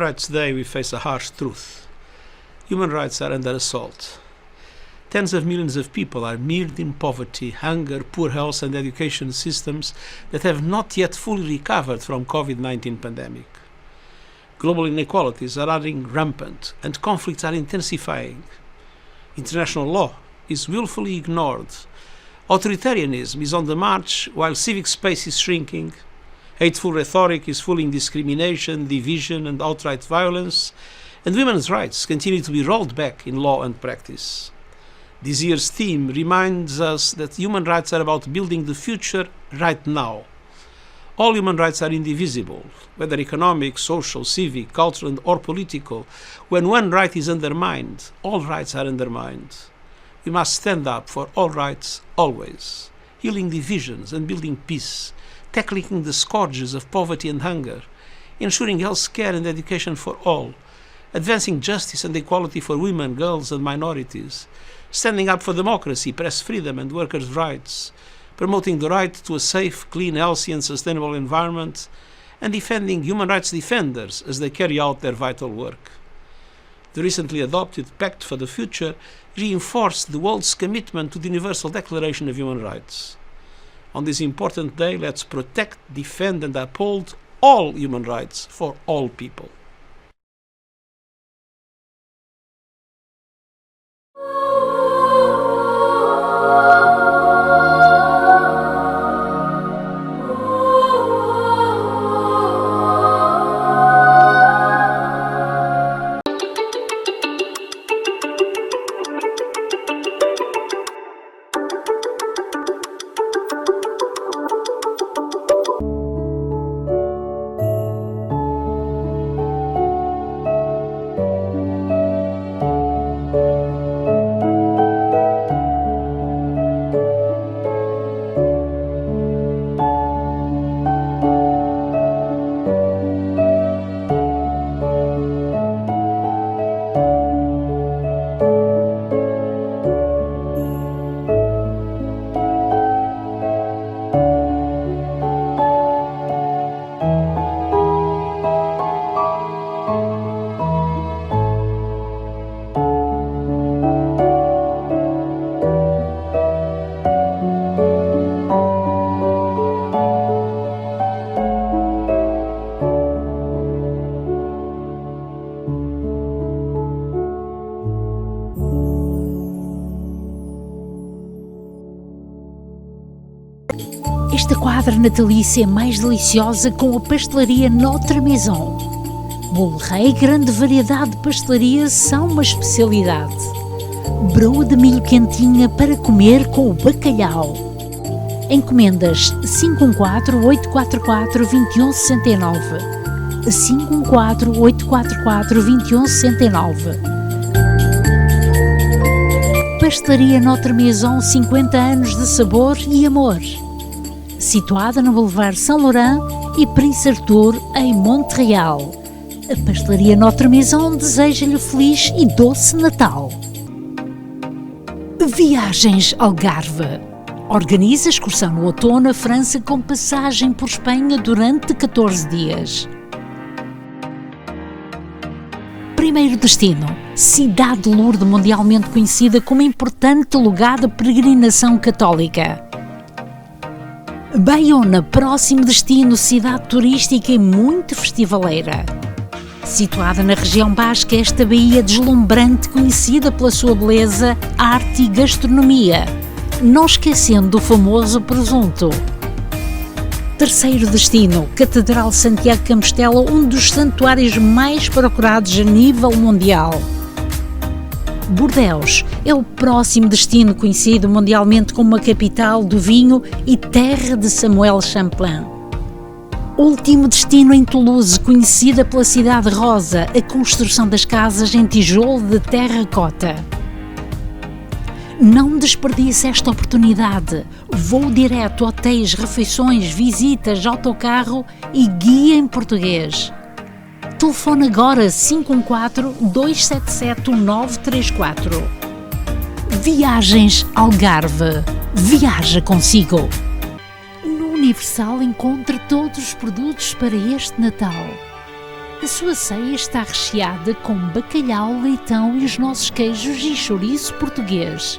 Rights Day we face a harsh truth. Human rights are under assault. Tens of millions of people are mired in poverty, hunger, poor health and education systems that have not yet fully recovered from COVID-19 pandemic. Global inequalities are running rampant and conflicts are intensifying. International law is willfully ignored. Authoritarianism is on the march while civic space is shrinking. Hateful rhetoric is fueling discrimination, division and outright violence, and women's rights continue to be rolled back in law and practice. This year's theme reminds us that human rights are about building the future right now. All human rights are indivisible, whether economic, social, civic, cultural or political. When one right is undermined, all rights are undermined. We must stand up for all rights always, healing divisions and building peace, tackling the scourges of poverty and hunger, ensuring health care and education for all, advancing justice and equality for women, girls and minorities, standing up for democracy, press freedom and workers' rights, promoting the right to a safe, clean, healthy and sustainable environment, and defending human rights defenders as they carry out their vital work. The recently adopted Pact for the Future reinforced the world's commitment to the Universal Declaration of Human Rights. On this important day, let's protect, defend and uphold all human rights for all people. Esta quadra natalícia é mais deliciosa com a pastelaria Notre Maison. Bolo rei e grande variedade de pastelarias são uma especialidade. Broa de milho quentinha para comer com o bacalhau. Encomendas 514-844-2169. 514-844-2169. Pastelaria Notre Maison, 50 anos de sabor e amor. Situada no Boulevard Saint-Laurent e Prince Arthur, em Montreal. A Pastelaria Notre Maison deseja-lhe feliz e doce Natal. Viagens Algarve. Organiza excursão no outono à França com passagem por Espanha durante 14 dias. Primeiro destino, Cidade de Lourdes, mundialmente conhecida como importante lugar de peregrinação católica. Baiona, próximo destino, cidade turística e muito festivaleira. Situada na região basca, esta baía deslumbrante, conhecida pela sua beleza, arte e gastronomia, não esquecendo do famoso presunto. Terceiro destino, Catedral Santiago de Compostela, um dos santuários mais procurados a nível mundial. Bordeaux é o próximo destino, conhecido mundialmente como a capital do vinho e terra de Samuel Champlain. Último destino em Toulouse, conhecida pela Cidade Rosa, a construção das casas em tijolo de terracota. Não desperdice esta oportunidade. Voo direto, hotéis, refeições, visitas, autocarro e guia em português. Telefone agora 514-277-1934. Viagens Algarve. Viaja consigo. No Universal encontre todos os produtos para este Natal. A sua ceia está recheada com bacalhau, leitão e os nossos queijos e chouriço português.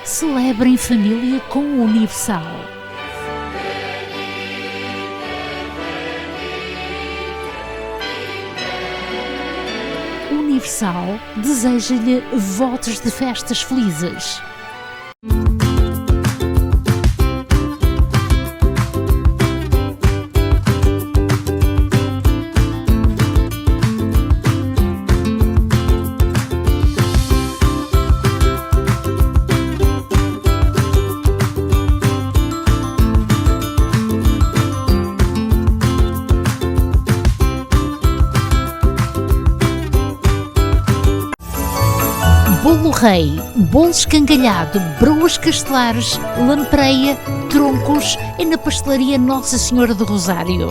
Celebra em família com o Universal. O Universal deseja-lhe votos de festas felizes. Bolo rei, bolo escangalhado, broas castelares, lampreia, troncos é na pastelaria Nossa Senhora do Rosário.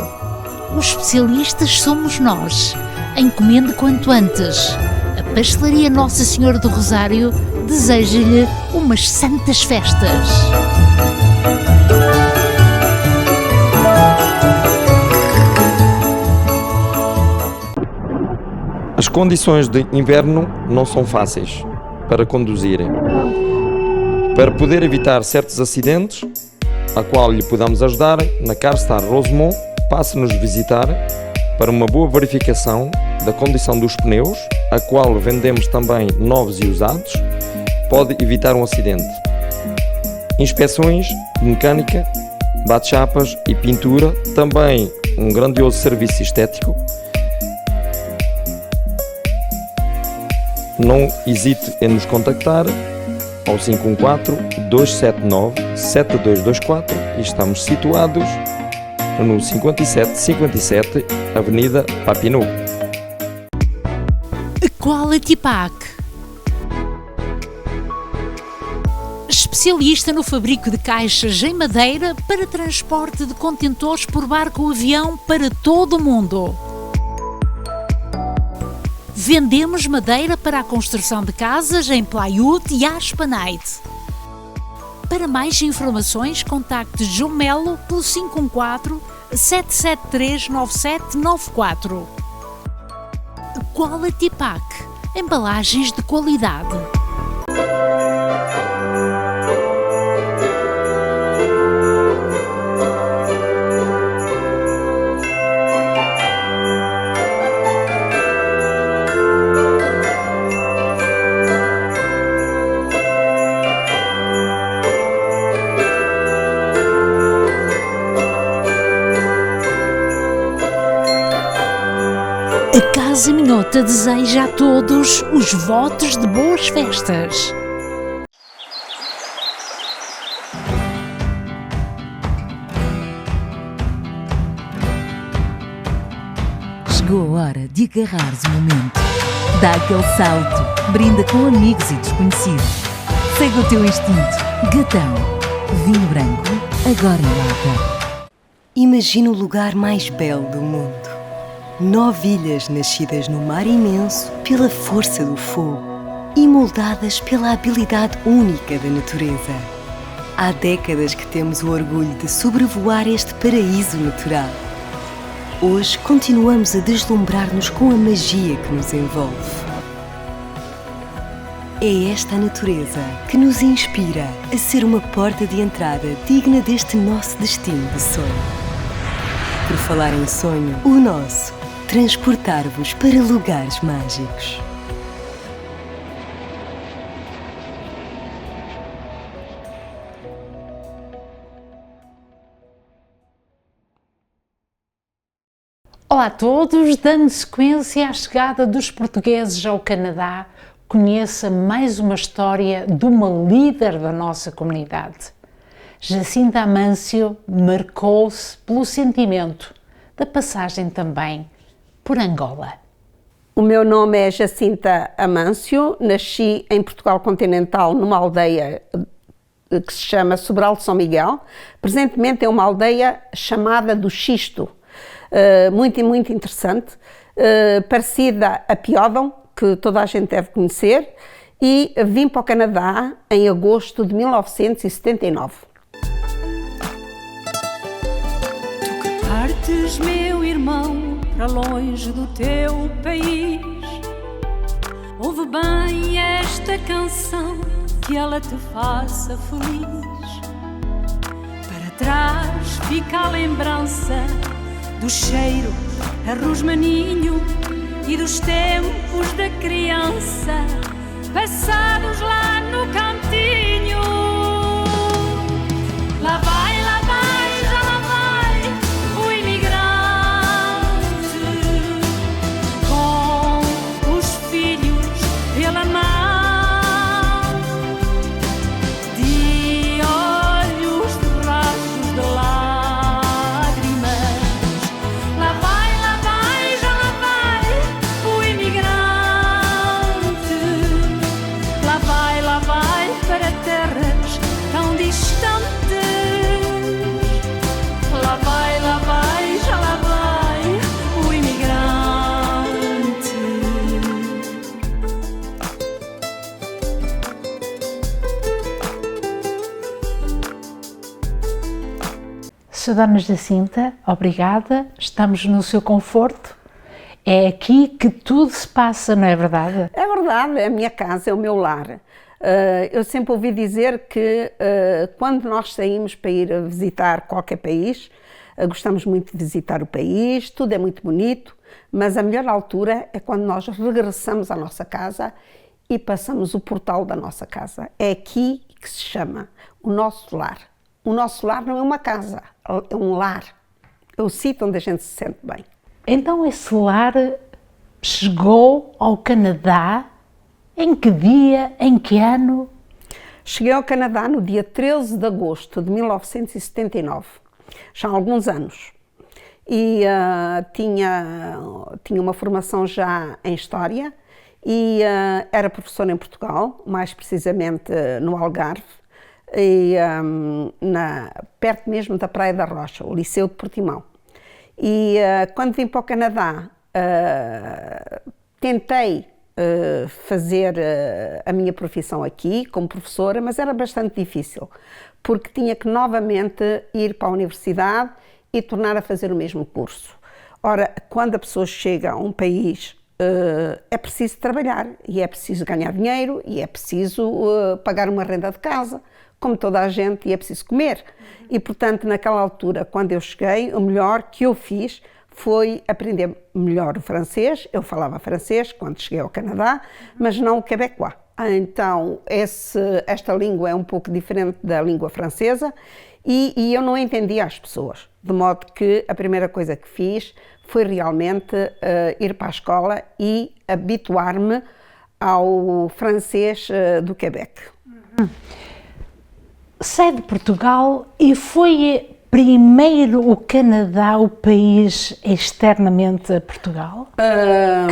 Os especialistas somos nós. Encomende quanto antes. A pastelaria Nossa Senhora do Rosário deseja-lhe umas santas festas. As condições de inverno não são fáceis para conduzirem. Para poder evitar certos acidentes, a qual lhe podemos ajudar, na CarStar Rosemont, passe-nos visitar para uma boa verificação da condição dos pneus, a qual vendemos também novos e usados, pode evitar um acidente. Inspeções de mecânica, bate-chapas e pintura, também um grandioso serviço estético. Não hesite em nos contactar ao 514-279-7224 e estamos situados no 5757 Avenida Papineau. Quality Pack. Especialista no fabrico de caixas em madeira para transporte de contentores por barco ou avião para todo o mundo. Vendemos madeira para a construção de casas em plywood e aspanite. Para mais informações, contacte João Melo pelo 514-773-9794. Quality Pack. Embalagens de qualidade. A Casa Minhota deseja a todos os votos de boas festas. Chegou a hora de agarrares o momento. Dá aquele salto, brinda com amigos e desconhecidos. Segue o teu instinto. Gatão, vinho branco, agora em lata. Imagina o lugar mais belo do mundo. 9 ilhas nascidas no mar imenso pela força do fogo e moldadas pela habilidade única da natureza. Há décadas que temos o orgulho de sobrevoar este paraíso natural. Hoje continuamos a deslumbrar-nos com a magia que nos envolve. É esta a natureza que nos inspira a ser uma porta de entrada digna deste nosso destino de sonho. Por falar em sonho, o nosso transportar-vos para lugares mágicos. Olá a todos, dando sequência à chegada dos portugueses ao Canadá, conheça mais uma história de uma líder da nossa comunidade. Jacinta Amâncio marcou-se pelo sentimento da passagem também por Angola. O meu nome é Jacinta Amâncio, nasci em Portugal continental numa aldeia que se chama Sobral de São Miguel. Presentemente é uma aldeia chamada do Xisto, muito interessante, parecida a Piódão, que toda a gente deve conhecer, e vim para o Canadá em agosto de 1979. partes, meu irmão, para longe do teu país, ouve bem esta canção, que ela te faça feliz. Para trás fica a lembrança do cheiro a rosmaninho e dos tempos da criança, passados lá no cantinho. Lá vai, já lá vai o imigrante, com os filhos pela mão, de olhos de rastros de lágrimas. Lá vai, já lá vai o imigrante. Lá vai para terras tão distantes. Lá vai, já lá vai o imigrante. Sra. Dona Jacinta, obrigada, estamos no seu conforto. É aqui que tudo se passa, não é verdade? É verdade, é a minha casa, é o meu lar. Eu sempre ouvi dizer que quando nós saímos para ir visitar qualquer país, gostamos muito de visitar o país, tudo é muito bonito, mas a melhor altura é quando nós regressamos à nossa casa e passamos o portal da nossa casa. É aqui que se chama o nosso lar. O nosso lar não é uma casa, é um lar. É o sítio onde a gente se sente bem. Então esse lar chegou ao Canadá em que dia, em que ano? Cheguei ao Canadá no dia 13 de agosto de 1979, já há alguns anos. E tinha uma formação já em História e era professora em Portugal, mais precisamente no Algarve, e, perto mesmo da Praia da Rocha, o Liceu de Portimão. E quando vim para o Canadá, tentei fazer a minha profissão aqui como professora, mas era bastante difícil, porque tinha que novamente ir para a universidade e tornar a fazer o mesmo curso. Ora, quando a pessoa chega a um país, é preciso trabalhar, e é preciso ganhar dinheiro, e é preciso pagar uma renda de casa, como toda a gente, e é preciso comer. E, portanto, naquela altura, quando eu cheguei, o melhor que eu fiz foi aprender melhor o francês. Eu falava francês quando cheguei ao Canadá, mas não o quebecois. Então, esta língua é um pouco diferente da língua francesa e eu não entendia as pessoas. De modo que a primeira coisa que fiz foi realmente ir para a escola e habituar-me ao francês do Quebec. Sai de Portugal e foi primeiro o Canadá o país externamente a Portugal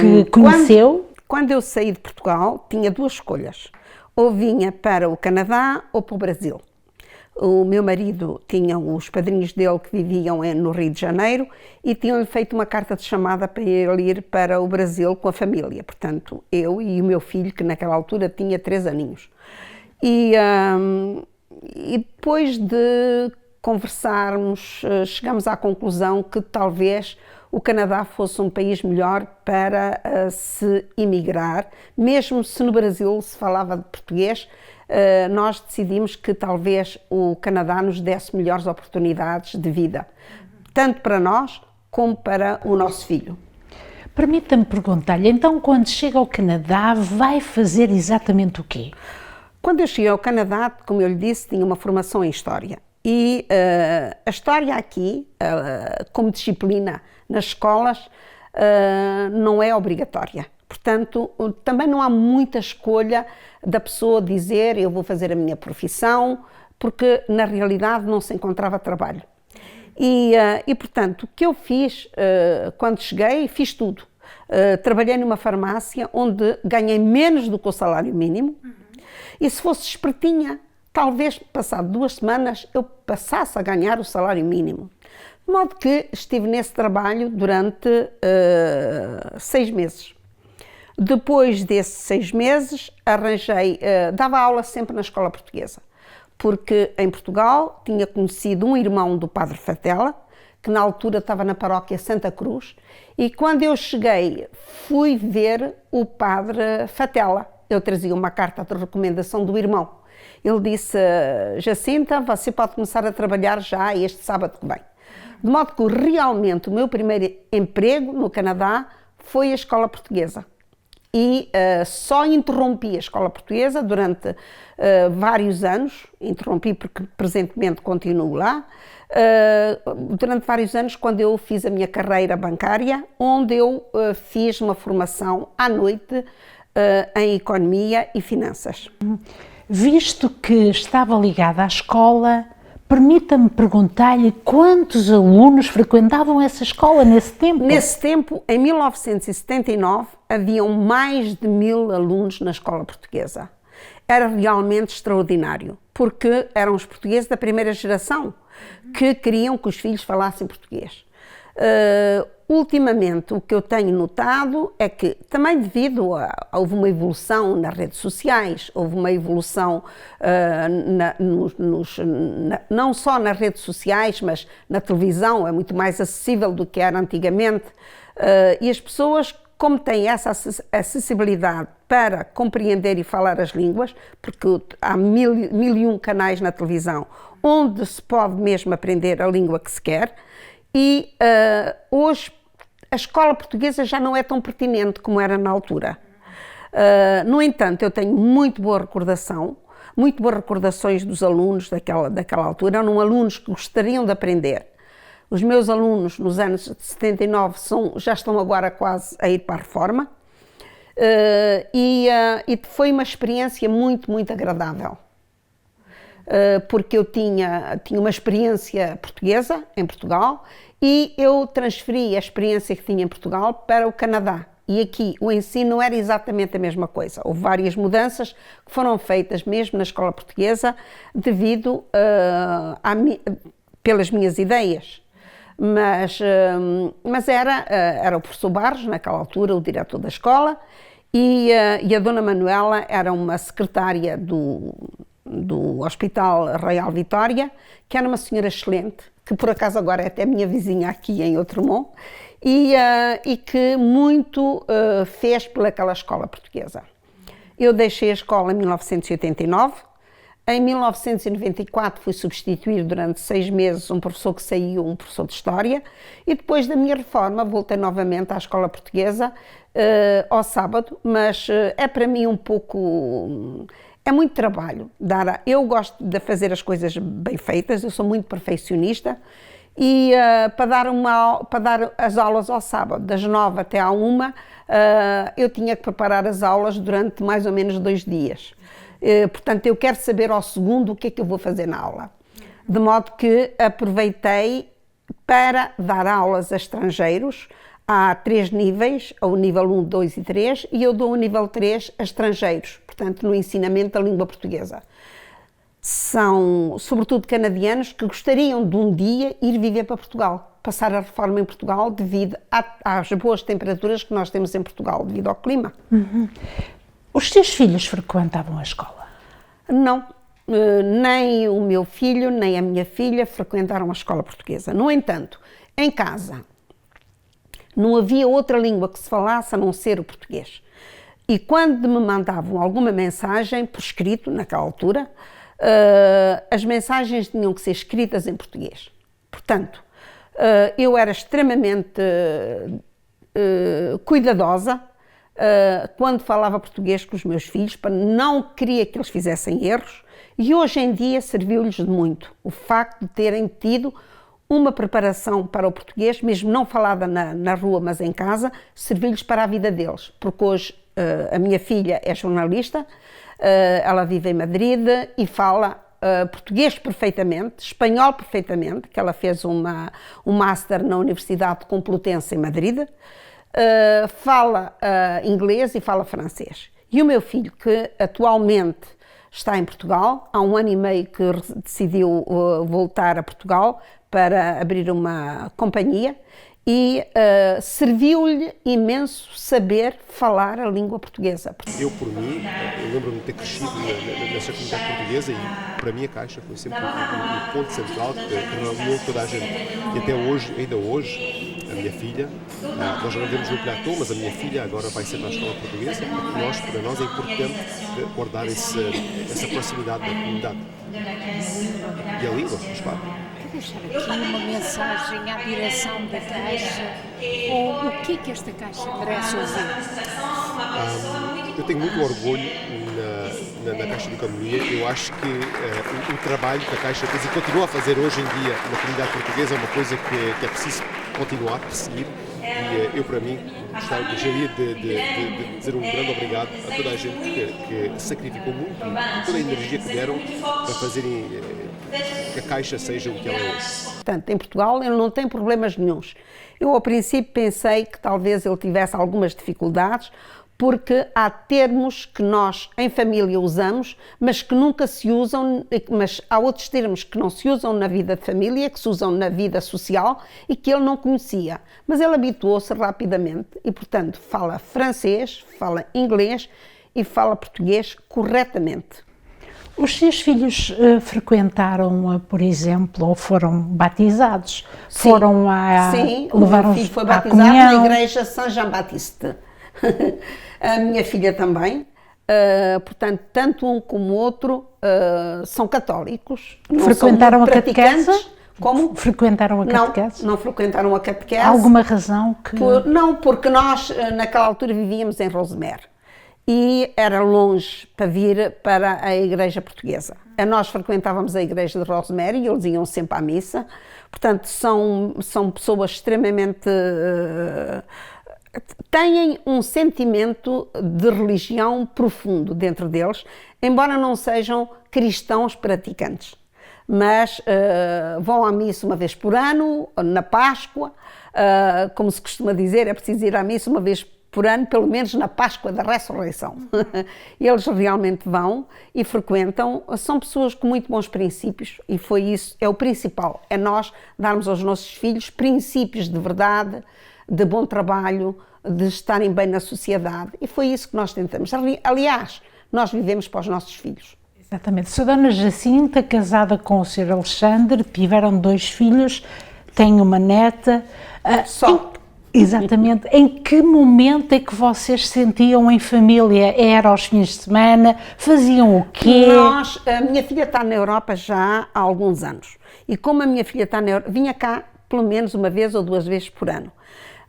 que conheceu? Quando eu saí de Portugal, tinha duas escolhas. Ou vinha para o Canadá ou para o Brasil. O meu marido tinha os padrinhos dele que viviam no Rio de Janeiro e tinham-lhe feito uma carta de chamada para ele ir para o Brasil com a família. Portanto, eu e o meu filho, que naquela altura tinha 3 aninhos. E depois de conversarmos, chegamos à conclusão que talvez o Canadá fosse um país melhor para se emigrar, mesmo se no Brasil se falava de português. Nós decidimos que talvez o Canadá nos desse melhores oportunidades de vida, tanto para nós como para o nosso filho. Permita-me perguntar-lhe, então quando chega ao Canadá vai fazer exatamente o quê? Quando eu cheguei ao Canadá, como eu lhe disse, tinha uma formação em História. E a História aqui, como disciplina nas escolas, não é obrigatória. Portanto, também não há muita escolha da pessoa dizer eu vou fazer a minha profissão, porque na realidade não se encontrava trabalho. E portanto, o que eu fiz quando cheguei, fiz tudo. Trabalhei numa farmácia onde ganhei menos do que o salário mínimo, e se fosse espertinha, talvez passado 2 semanas eu passasse a ganhar o salário mínimo. De modo que estive nesse trabalho durante 6 meses. Depois desses 6 meses, dava aula sempre na escola portuguesa, porque em Portugal tinha conhecido um irmão do Padre Fatela, que na altura estava na paróquia Santa Cruz, e quando eu cheguei fui ver o padre Fatela. Eu trazia uma carta de recomendação do irmão. Ele disse: Jacinta, você pode começar a trabalhar já este sábado que vem. De modo que realmente o meu primeiro emprego no Canadá foi a escola portuguesa. E só interrompi a escola portuguesa durante vários anos, interrompi porque presentemente continuo lá, durante vários anos quando eu fiz a minha carreira bancária, onde eu fiz uma formação à noite em Economia e Finanças. Visto que estava ligada à escola, permita-me perguntar-lhe quantos alunos frequentavam essa escola nesse tempo? Nesse tempo, em 1979, haviam mais de 1000 alunos na escola portuguesa. Era realmente extraordinário, porque eram os portugueses da primeira geração que queriam que os filhos falassem português. Ultimamente, o que eu tenho notado é que, também devido houve uma evolução nas redes sociais, houve uma evolução não só nas redes sociais, mas na televisão, é muito mais acessível do que era antigamente, e as pessoas, como têm essa acessibilidade para compreender e falar as línguas, porque há mil e um canais na televisão onde se pode mesmo aprender a língua que se quer, e hoje a escola portuguesa já não é tão pertinente como era na altura. No entanto, eu tenho muito boa recordações dos alunos daquela altura. Eram alunos que gostariam de aprender. Os meus alunos nos anos de 79 já estão agora quase a ir para a reforma, e foi uma experiência muito, muito agradável. Porque eu tinha uma experiência portuguesa em Portugal e eu transferi a experiência que tinha em Portugal para o Canadá. E aqui o ensino não era exatamente a mesma coisa. Houve várias mudanças que foram feitas mesmo na escola portuguesa devido pelas minhas ideias. Mas era o professor Barros, naquela altura, o diretor da escola, e a dona Manuela era uma secretária do Hospital Real Vitória, que era uma senhora excelente, que por acaso agora é até minha vizinha aqui em Outremont, e que muito fez pelaquela escola portuguesa. Eu deixei a escola em 1989, em 1994 fui substituir durante 6 meses um professor que saiu, um professor de História, e depois da minha reforma voltei novamente à escola portuguesa ao sábado, mas é para mim um pouco... É muito trabalho. Eu gosto de fazer as coisas bem feitas, eu sou muito perfeccionista, e para dar as aulas ao sábado, das 9 até à 1, eu tinha que preparar as aulas durante mais ou menos 2 dias. Portanto, eu quero saber ao segundo o que é que eu vou fazer na aula. De modo que aproveitei para dar aulas a estrangeiros. Há 3 níveis, o nível 1, 2 e 3, e eu dou o nível 3 a estrangeiros, portanto, no ensinamento da língua portuguesa. São, sobretudo, canadianos que gostariam de um dia ir viver para Portugal, passar a reforma em Portugal devido às boas temperaturas que nós temos em Portugal, devido ao clima. Uhum. Os seus filhos frequentavam a escola? Não, nem o meu filho, nem a minha filha frequentaram a escola portuguesa. No entanto, em casa, não havia outra língua que se falasse a não ser o português. E quando me mandavam alguma mensagem por escrito, naquela altura, as mensagens tinham que ser escritas em português. Portanto, eu era extremamente cuidadosa quando falava português com os meus filhos, para não queria que eles fizessem erros, e hoje em dia serviu-lhes de muito o facto de terem tido uma preparação para o português, mesmo não falada na rua, mas em casa, serviu-lhes para a vida deles, porque hoje a minha filha é jornalista, ela vive em Madrid e fala português perfeitamente, espanhol perfeitamente, que ela fez um master na Universidade Complutense em Madrid, fala inglês e fala francês. E o meu filho, que atualmente está em Portugal, há 1 ano e meio que decidiu voltar a Portugal para abrir uma companhia, e serviu-lhe imenso saber falar a língua portuguesa. Eu, por mim, eu lembro-me de ter crescido nessa comunidade portuguesa e, para mim, a Caixa foi sempre o ponto central que reuniu toda a gente. E até hoje, ainda hoje, a minha filha, nós já não vemos no platô, mas a minha filha agora vai ser para a escola portuguesa, porque para nós é importante guardar essa proximidade da comunidade. E a língua, faz parte. Deixar aqui uma mensagem à direção da Caixa, ou o que é que esta Caixa merece ouvir? Eu tenho muito orgulho na Caixa de Economia. Eu acho que o trabalho que a Caixa fez e continua a fazer hoje em dia na comunidade portuguesa é uma coisa que é preciso continuar a perseguir. E eu, para mim, gostaria de dizer um grande obrigado a toda a gente que sacrificou muito, toda a energia que deram para fazerem que a Caixa seja o que ela é hoje. Portanto, em Portugal ele não tem problemas nenhuns. Eu, ao princípio, pensei que talvez ele tivesse algumas dificuldades, porque há termos que nós, em família, usamos, mas que nunca se usam, mas há outros termos que não se usam na vida de família, que se usam na vida social e que ele não conhecia. Mas ele habituou-se rapidamente e, portanto, fala francês, fala inglês e fala português corretamente. Os seus filhos frequentaram, por exemplo, ou foram batizados? Sim, foram a sim, levar o meu filho foi à batizado comunhão? na igreja Saint-Jean-Baptiste. A minha filha também. Portanto, tanto um como o outro são católicos. Não Frequentaram são a catequese? Como? Frequentaram a catequese? Não frequentaram a catequese. Há alguma razão que... Não, porque nós naquela altura vivíamos em Rosemère e era longe para vir para a igreja portuguesa. Nós frequentávamos a igreja de Rosemère e eles iam sempre à missa. Portanto, são pessoas extremamente... têm um sentimento de religião profundo dentro deles, embora não sejam cristãos praticantes. Mas vão à missa uma vez por ano, na Páscoa, como se costuma dizer, é preciso ir à missa uma vez por ano, pelo menos na Páscoa da Ressurreição. Eles realmente vão e frequentam, são pessoas com muito bons princípios e foi isso, é o principal, é nós darmos aos nossos filhos princípios de verdade, de bom trabalho, de estarem bem na sociedade e foi isso que nós tentamos. Aliás, nós vivemos para os nossos filhos. Exatamente. Sra. Dona Jacinta, casada com o Sr. Alexandre, tiveram 2 filhos, têm uma neta. Só. Exatamente. Em que momento é que vocês sentiam em família? Era aos fins de semana? Faziam o quê? A minha filha está na Europa já há alguns anos. E como a minha filha está na Europa, vinha cá pelo menos uma vez ou 2 vezes por ano.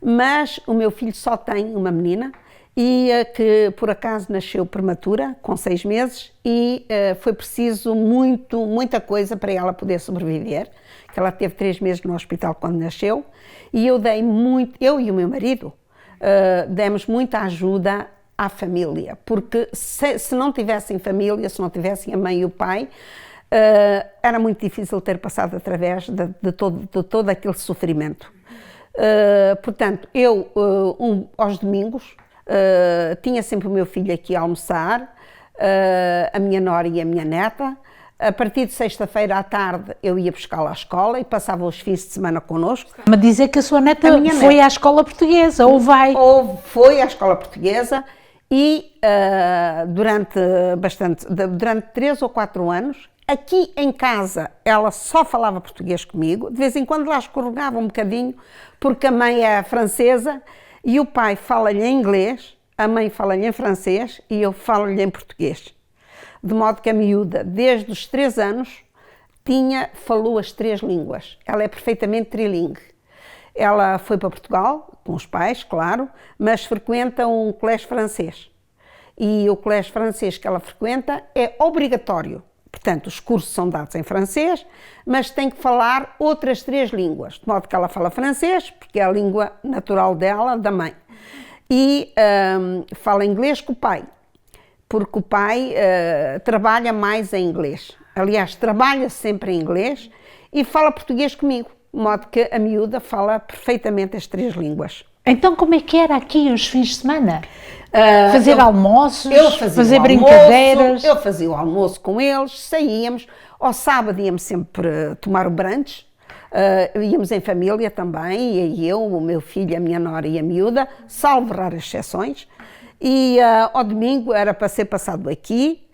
Mas o meu filho só tem uma menina e que por acaso nasceu prematura, com 6 meses, e foi preciso muita coisa para ela poder sobreviver, que ela teve 3 meses no hospital quando nasceu, e eu e o meu marido, demos muita ajuda à família, porque se não tivessem família, se não tivessem a mãe e o pai, era muito difícil ter passado através de todo aquele sofrimento. Portanto, eu aos domingos tinha sempre o meu filho aqui a almoçar, a minha nora e a minha neta. A partir de sexta-feira à tarde eu ia buscá-la à escola e passava os fins de semana connosco. Mas dizer que a sua neta foi à escola portuguesa, ou vai? Ou foi à escola portuguesa e durante 3 ou 4 anos, aqui em casa ela só falava português comigo, de vez em quando lá escorregava um bocadinho, porque a mãe é francesa e o pai fala-lhe em inglês, a mãe fala-lhe em francês e eu falo-lhe em português. De modo que a miúda, desde os 3 anos, falou as 3 línguas. Ela é perfeitamente trilingue. Ela foi para Portugal, com os pais, claro, mas frequenta um colégio francês. E o colégio francês que ela frequenta é obrigatório. Portanto, os cursos são dados em francês, mas tem que falar outras 3 línguas. De modo que ela fala francês, porque é a língua natural dela, da mãe. E fala inglês com o pai, porque o pai trabalha mais em inglês. Aliás, trabalha sempre em inglês e fala português comigo, de modo que a miúda fala perfeitamente as 3 línguas. Então como é que era aqui os fins de semana? Fazer almoços, fazer brincadeiras? Eu fazia o almoço com eles, saíamos. Ao sábado íamos sempre tomar o brunch, Íamos em família também, e eu, o meu filho, a minha nora e a miúda, salvo raras exceções. E ao domingo era para ser passado aqui.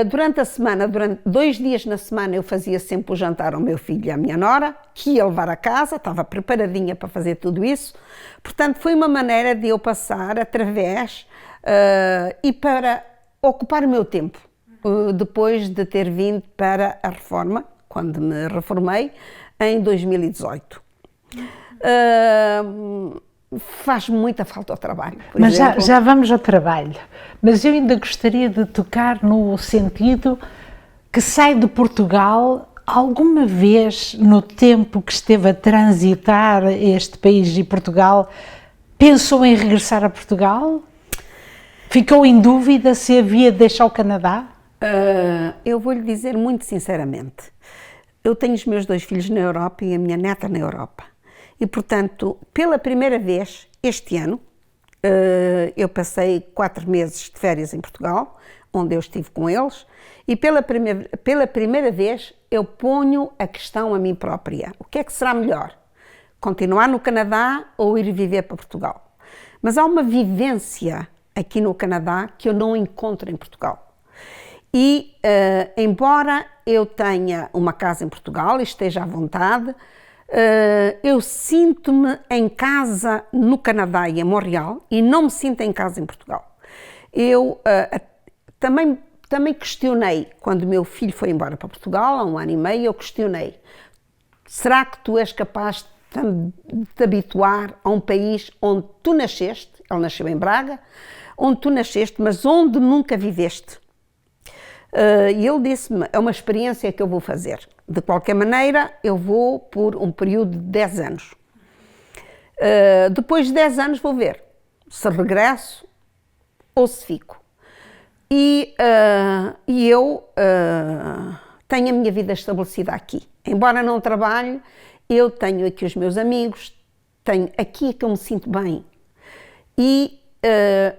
Durante a semana, durante 2 dias na semana, eu fazia sempre o jantar ao meu filho e à minha nora, que ia levar a casa, estava preparadinha para fazer tudo isso. Portanto, foi uma maneira de eu passar através e para ocupar o meu tempo, depois de ter vindo para a reforma, quando me reformei, em 2018. Faz muita falta ao trabalho. Mas já vamos ao trabalho. Mas eu ainda gostaria de tocar no sentido que sai de Portugal. Alguma vez, no tempo que esteve a transitar este país e Portugal, pensou em regressar a Portugal? Ficou em dúvida se havia de deixar o Canadá? Eu vou-lhe dizer muito sinceramente. Eu tenho os meus 2 filhos na Europa e a minha neta na Europa. E, portanto, pela primeira vez este ano, eu passei 4 meses de férias em Portugal, onde eu estive com eles, e pela primeira vez eu ponho a questão a mim própria. O que é que será melhor? Continuar no Canadá ou ir viver para Portugal? Mas há uma vivência aqui no Canadá que eu não encontro em Portugal. E, embora eu tenha uma casa em Portugal e esteja à vontade, eu sinto-me em casa no Canadá e em Montreal e não me sinto em casa em Portugal. Eu também questionei, quando meu filho foi embora para Portugal, há 1 ano e meio, eu questionei: será que tu és capaz de te habituar a um país onde tu nasceste? Ele nasceu em Braga, onde tu nasceste, mas onde nunca viveste. E ele disse-me: é uma experiência que eu vou fazer. De qualquer maneira, eu vou por um período de 10 anos. Depois de 10 anos vou ver se regresso ou se fico. E eu tenho a minha vida estabelecida aqui. Embora não trabalhe, eu tenho aqui os meus amigos, tenho aqui que eu me sinto bem. E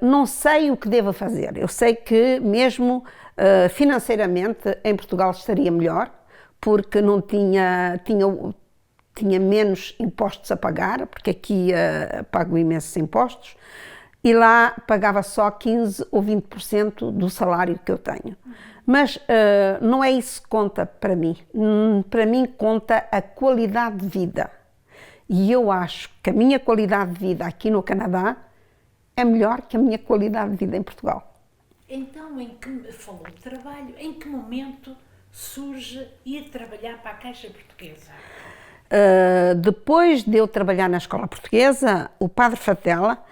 não sei o que devo fazer. Eu sei que mesmo financeiramente em Portugal estaria melhor, porque não tinha menos impostos a pagar, porque aqui pago imensos impostos, e lá pagava só 15% ou 20% do salário que eu tenho. Mas não é isso que conta para mim. Para mim conta a qualidade de vida. E eu acho que a minha qualidade de vida aqui no Canadá é melhor que a minha qualidade de vida em Portugal. Então, falou de trabalho, em que momento surge ir trabalhar para a Caixa Portuguesa? Depois de eu trabalhar na escola portuguesa, o padre Fatela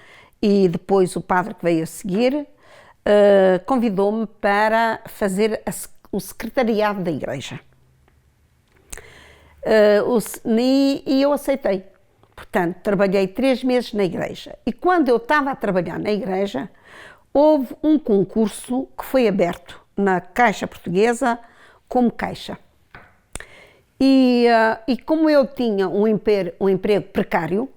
e depois o padre que veio a seguir convidou-me para fazer o secretariado da igreja. E eu aceitei. Portanto, trabalhei 3 meses na igreja. E quando eu estava a trabalhar na igreja, houve um concurso que foi aberto na Caixa Portuguesa como caixa. E como eu tinha um emprego precário,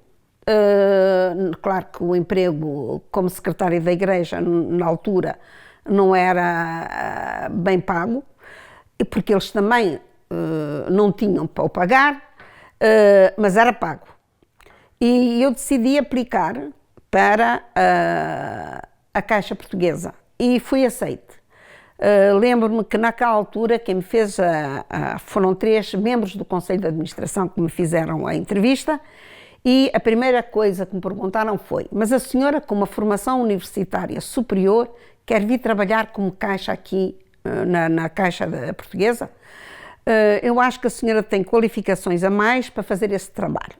claro que o emprego como secretária da igreja na altura não era bem pago, porque eles também não tinham para o pagar, mas era pago. E eu decidi aplicar para a Caixa Portuguesa e fui aceite. Lembro-me que naquela altura quem me fez foram 3 membros do Conselho de Administração que me fizeram a entrevista, e a primeira coisa que me perguntaram foi: mas a senhora, com uma formação universitária superior, quer vir trabalhar como caixa aqui na Caixa Portuguesa? Eu acho que a senhora tem qualificações a mais para fazer esse trabalho.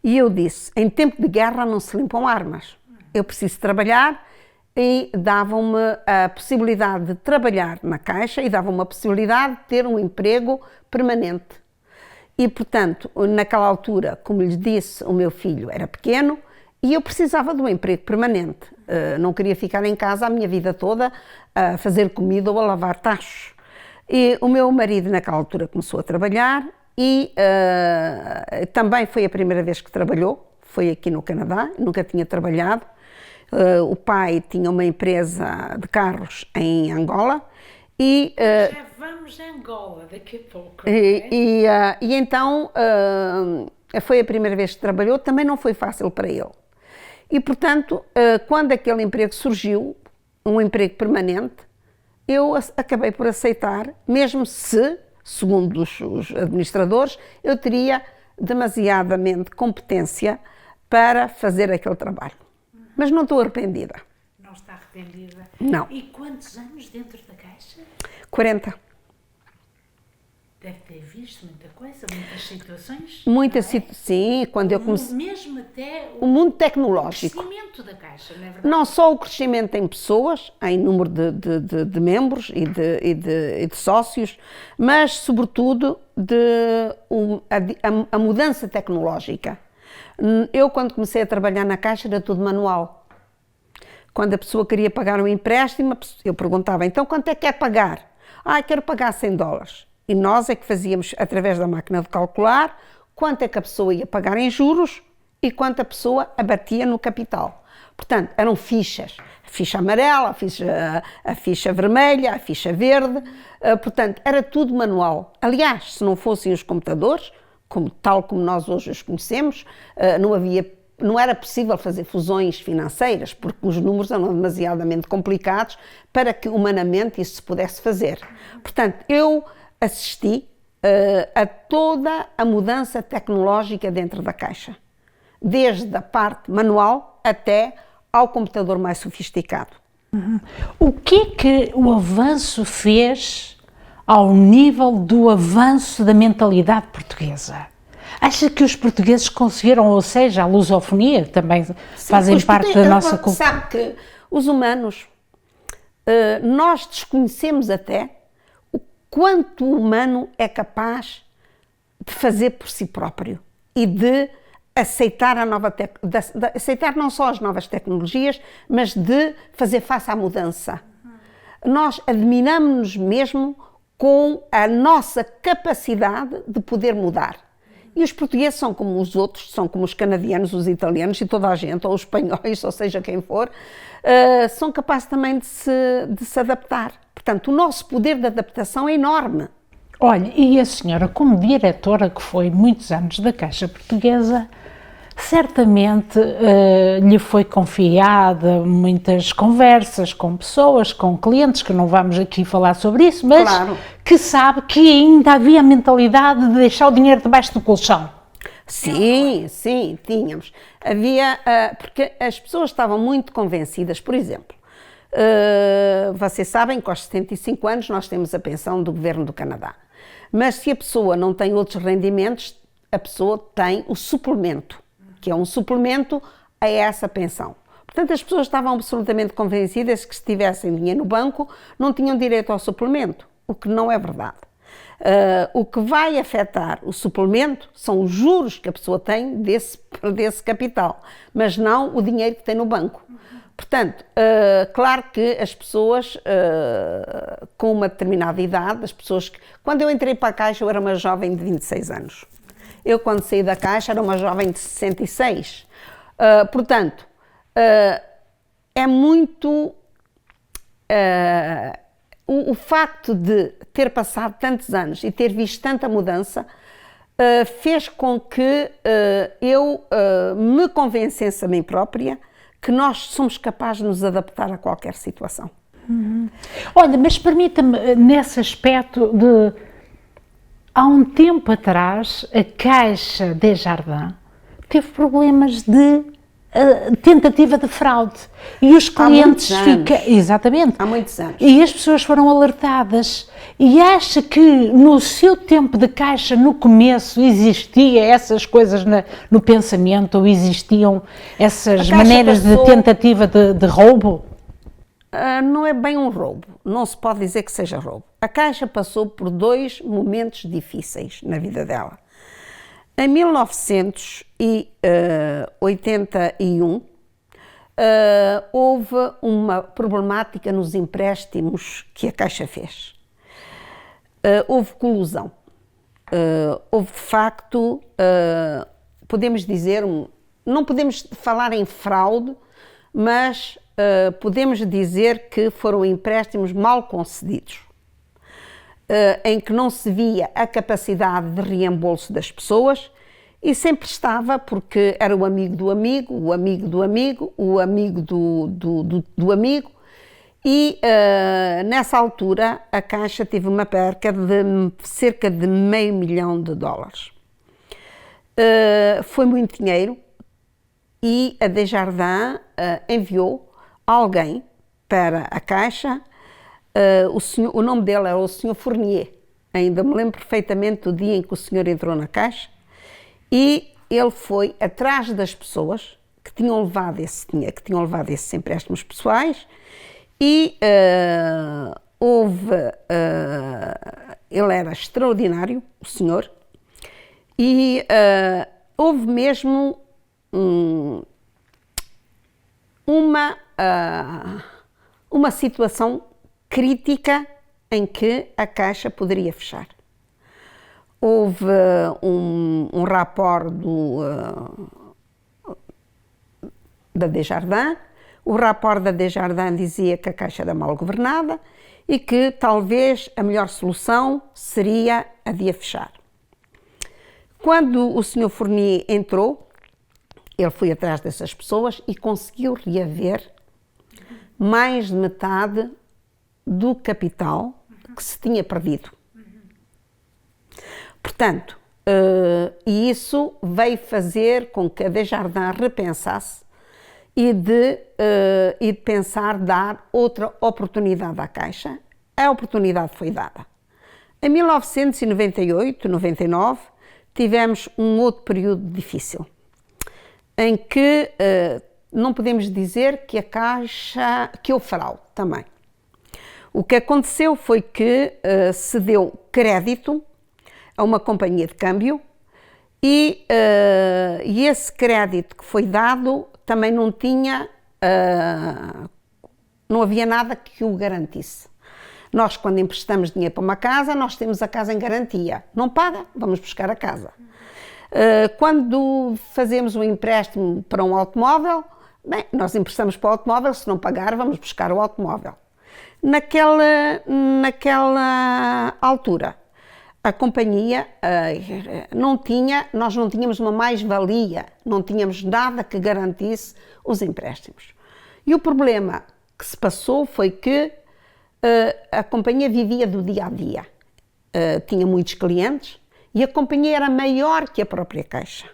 E eu disse: em tempo de guerra não se limpam armas, eu preciso trabalhar. E davam-me a possibilidade de trabalhar na Caixa e davam-me a possibilidade de ter um emprego permanente. E, portanto, naquela altura, como lhes disse, o meu filho era pequeno e eu precisava de um emprego permanente. Não queria ficar em casa a minha vida toda a fazer comida ou a lavar tachos. E o meu marido, naquela altura, começou a trabalhar e também foi a primeira vez que trabalhou, foi aqui no Canadá, nunca tinha trabalhado. O pai tinha uma empresa de carros em Angola E, Já vamos a Angola daqui a pouco. e então foi a primeira vez que trabalhou, também não foi fácil para ele. E, portanto, quando aquele emprego surgiu, um emprego permanente, eu acabei por aceitar, mesmo se, segundo os administradores, eu teria demasiadamente competência para fazer aquele trabalho. Mas não estou arrependida. Não está arrependida? Não. E quantos anos dentro da Caixa? 40. Deve ter visto muita coisa, muitas situações. Sim, quando eu comecei. Mesmo até O mundo tecnológico. crescimento da Caixa, não é verdade? Não só o crescimento em pessoas, em número de membros e de sócios, mas, sobretudo, a mudança tecnológica. Eu, quando comecei a trabalhar na Caixa, era tudo manual. Quando a pessoa queria pagar um empréstimo, eu perguntava, então quanto é que quer pagar? Quero pagar $100. E nós é que fazíamos, através da máquina de calcular, quanto é que a pessoa ia pagar em juros e quanto a pessoa abatia no capital. Portanto, eram fichas. A ficha amarela, a ficha vermelha, a ficha verde. Portanto, era tudo manual. Aliás, se não fossem os computadores, tal como nós hoje os conhecemos, não era possível fazer fusões financeiras, porque os números eram demasiadamente complicados para que humanamente isso se pudesse fazer. Portanto, eu assisti a toda a mudança tecnológica dentro da Caixa, desde a parte manual até ao computador mais sofisticado. O que é que o avanço fez ao nível do avanço da mentalidade portuguesa? Acha que os portugueses conseguiram, ou seja, a lusofonia também fazem parte da nossa cultura? Sabe que os humanos, nós desconhecemos até o quanto o humano é capaz de fazer por si próprio e de aceitar aceitar não só as novas tecnologias, mas de fazer face à mudança. Nós admiramos-nos mesmo com a nossa capacidade de poder mudar. E os portugueses são como os outros, são como os canadianos, os italianos e toda a gente, ou os espanhóis, ou seja quem for, são capazes também de se adaptar. Portanto, o nosso poder de adaptação é enorme. Olha, e a senhora, como diretora que foi muitos anos da Caixa Portuguesa, certamente lhe foi confiada muitas conversas com pessoas, com clientes, que não vamos aqui falar sobre isso, mas Claro. que sabe que ainda havia a mentalidade de deixar o dinheiro debaixo do colchão. Sim, sim, tínhamos. Havia, porque as pessoas estavam muito convencidas, por exemplo, vocês sabem que aos 75 anos nós temos a pensão do Governo do Canadá, mas se a pessoa não tem outros rendimentos, a pessoa tem o suplemento, que é um suplemento a essa pensão. Portanto, as pessoas estavam absolutamente convencidas que se tivessem dinheiro no banco não tinham direito ao suplemento, o que não é verdade. O que vai afetar o suplemento são os juros que a pessoa tem desse capital, mas não o dinheiro que tem no banco. Portanto, claro que as pessoas com uma determinada idade, quando eu entrei para a Caixa eu era uma jovem de 26 anos. Eu, quando saí da Caixa, era uma jovem de 66. Portanto, é muito... o facto de ter passado tantos anos e ter visto tanta mudança fez com que eu me convencesse a mim própria que nós somos capazes de nos adaptar a qualquer situação. Olha, mas permita-me, nesse aspecto de... Há um tempo atrás, a Caixa Desjardins teve problemas de tentativa de fraude e os clientes exatamente, há muitos anos. E as pessoas foram alertadas. E acha que no seu tempo de Caixa, no começo, existia essas coisas no pensamento, ou existiam essas maneiras de tentativa de roubo? Não é bem um roubo, não se pode dizer que seja roubo. A Caixa passou por 2 momentos difíceis na vida dela. Em 1981, houve uma problemática nos empréstimos que a Caixa fez. Houve colusão. Houve, de facto, podemos dizer, não podemos falar em fraude, mas podemos dizer que foram empréstimos mal concedidos. em que não se via a capacidade de reembolso das pessoas e sempre estava, porque era o amigo do amigo, o amigo do amigo, o amigo do amigo, e nessa altura a Caixa teve uma perca de cerca de $500 milhão. Foi muito dinheiro e a Desjardins enviou alguém para a Caixa. O nome dele era o Sr. Fournier. Ainda me lembro perfeitamente do dia em que o senhor entrou na Caixa e ele foi atrás das pessoas que tinham levado esse dinheiro, que tinham levado esses empréstimos pessoais e ele era extraordinário, o senhor, e houve mesmo uma situação crítica em que a Caixa poderia fechar. Houve um rapport da Desjardins. O rapport da Desjardins dizia que a Caixa era mal governada e que talvez a melhor solução seria a de a fechar. Quando o Sr. Fournier entrou, ele foi atrás dessas pessoas e conseguiu reaver mais de metade do capital que se tinha perdido. Portanto, e isso veio fazer com que a Desjardins repensasse e de pensar dar outra oportunidade à Caixa. A oportunidade foi dada. Em 1998, 99, tivemos um outro período difícil, em que não podemos dizer que a Caixa, que houve fraude também. O que aconteceu foi que se deu crédito a uma companhia de câmbio e esse crédito que foi dado também não tinha, não havia nada que o garantisse. Nós, quando emprestamos dinheiro para uma casa, nós temos a casa em garantia. Não paga, vamos buscar a casa. Quando fazemos um empréstimo para um automóvel, bem, nós emprestamos para o automóvel, se não pagar, vamos buscar o automóvel. Naquela altura, a companhia nós não tínhamos uma mais-valia, não tínhamos nada que garantisse os empréstimos. E o problema que se passou foi que a companhia vivia do dia a dia. Tinha muitos clientes e a companhia era maior que a própria Caixa.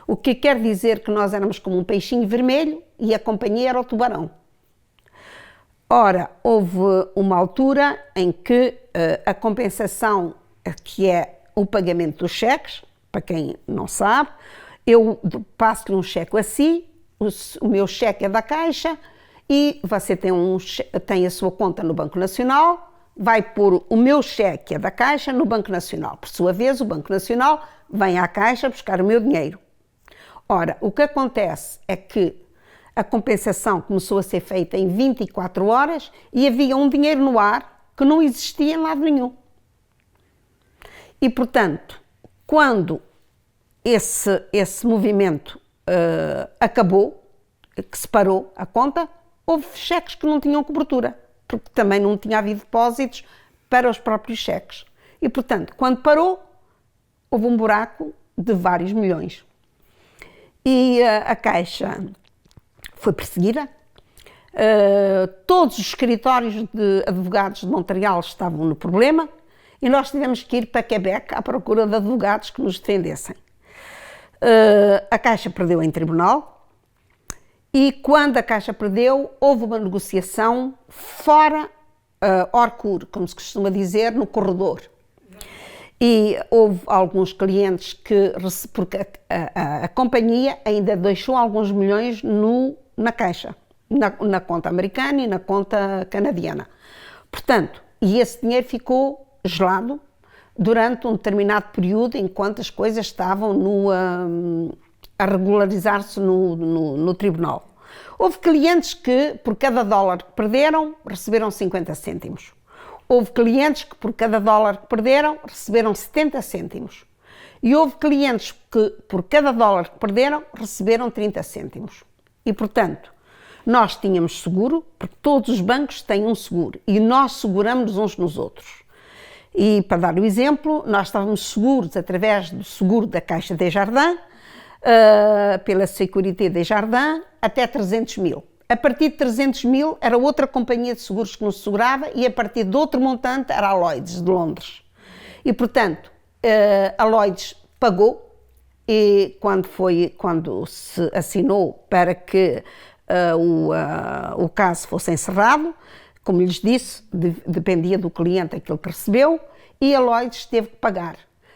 O que quer dizer que nós éramos como um peixinho vermelho e a companhia era o tubarão. Ora, houve uma altura em que a compensação, que é o pagamento dos cheques, para quem não sabe, eu passo-lhe um cheque assim, o meu cheque é da Caixa e você tem a sua conta no Banco Nacional, vai pôr o meu cheque é da Caixa no Banco Nacional. Por sua vez, o Banco Nacional vem à Caixa buscar o meu dinheiro. Ora, o que acontece é que a compensação começou a ser feita em 24 horas e havia um dinheiro no ar que não existia em lado nenhum. E, portanto, quando esse movimento acabou, que se parou a conta, houve cheques que não tinham cobertura, porque também não tinha havido depósitos para os próprios cheques. E, portanto, quando parou, houve um buraco de vários milhões. E a Caixa foi perseguida. Todos os escritórios de advogados de Montreal estavam no problema e nós tivemos que ir para Quebec à procura de advogados que nos defendessem. A Caixa perdeu em tribunal e quando a Caixa perdeu, houve uma negociação fora hors cour, como se costuma dizer, no corredor. E houve alguns clientes que, porque a companhia ainda deixou alguns milhões na Caixa, na conta americana e na conta canadiana. Portanto, e esse dinheiro ficou gelado durante um determinado período, enquanto as coisas estavam a regularizar-se no tribunal. Houve clientes que, por cada dólar que perderam, receberam 50 cêntimos. Houve clientes que, por cada dólar que perderam, receberam 70 cêntimos. E houve clientes que, por cada dólar que perderam, receberam 30 cêntimos. E, portanto, nós tínhamos seguro, porque todos os bancos têm um seguro, e nós seguramos uns nos outros. E, para dar o exemplo, nós estávamos seguros através do seguro da Caixa Desjardins, pela Sécurité Desjardins, até 300 mil. A partir de 300 mil era outra companhia de seguros que nos segurava e a partir de outro montante era a Lloyds, de Londres. E, portanto, a Lloyds pagou e quando se assinou para que o caso fosse encerrado, como lhes disse, dependia do cliente aquilo que recebeu e a Lloyds teve que pagar.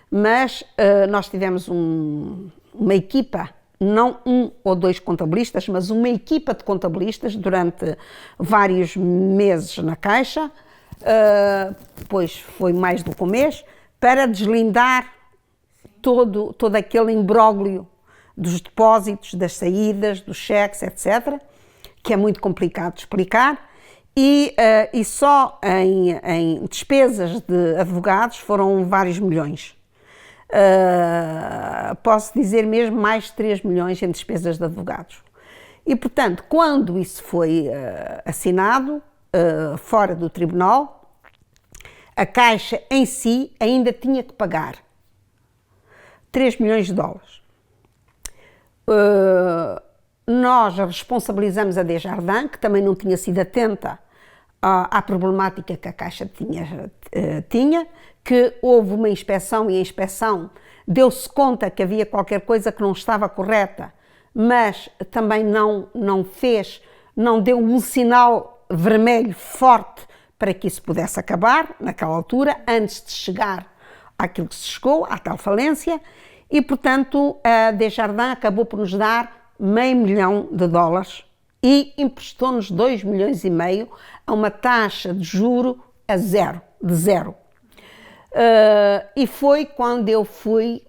Mas nós tivemos uma equipa, não um ou dois contabilistas, mas uma equipa de contabilistas durante vários meses na Caixa, depois foi mais do que um mês, para deslindar todo aquele imbróglio dos depósitos, das saídas, dos cheques, etc., que é muito complicado de explicar. E só em despesas de advogados foram vários milhões. Posso dizer mesmo mais de 3 milhões em despesas de advogados. E, portanto, quando isso foi assinado, fora do tribunal, a Caixa em si ainda tinha que pagar 3 milhões de dólares. Nós responsabilizamos a Desjardins, que também não tinha sido atenta à problemática que a Caixa tinha, que houve uma inspeção e a inspeção deu-se conta que havia qualquer coisa que não estava correta, mas também não deu um sinal vermelho forte para que isso pudesse acabar, naquela altura, antes de chegar àquilo que se chegou, à tal falência, e, portanto, a Desjardins acabou por nos dar $500 mil e emprestou-nos 2,5 milhões a uma taxa de juro de zero. E foi quando eu fui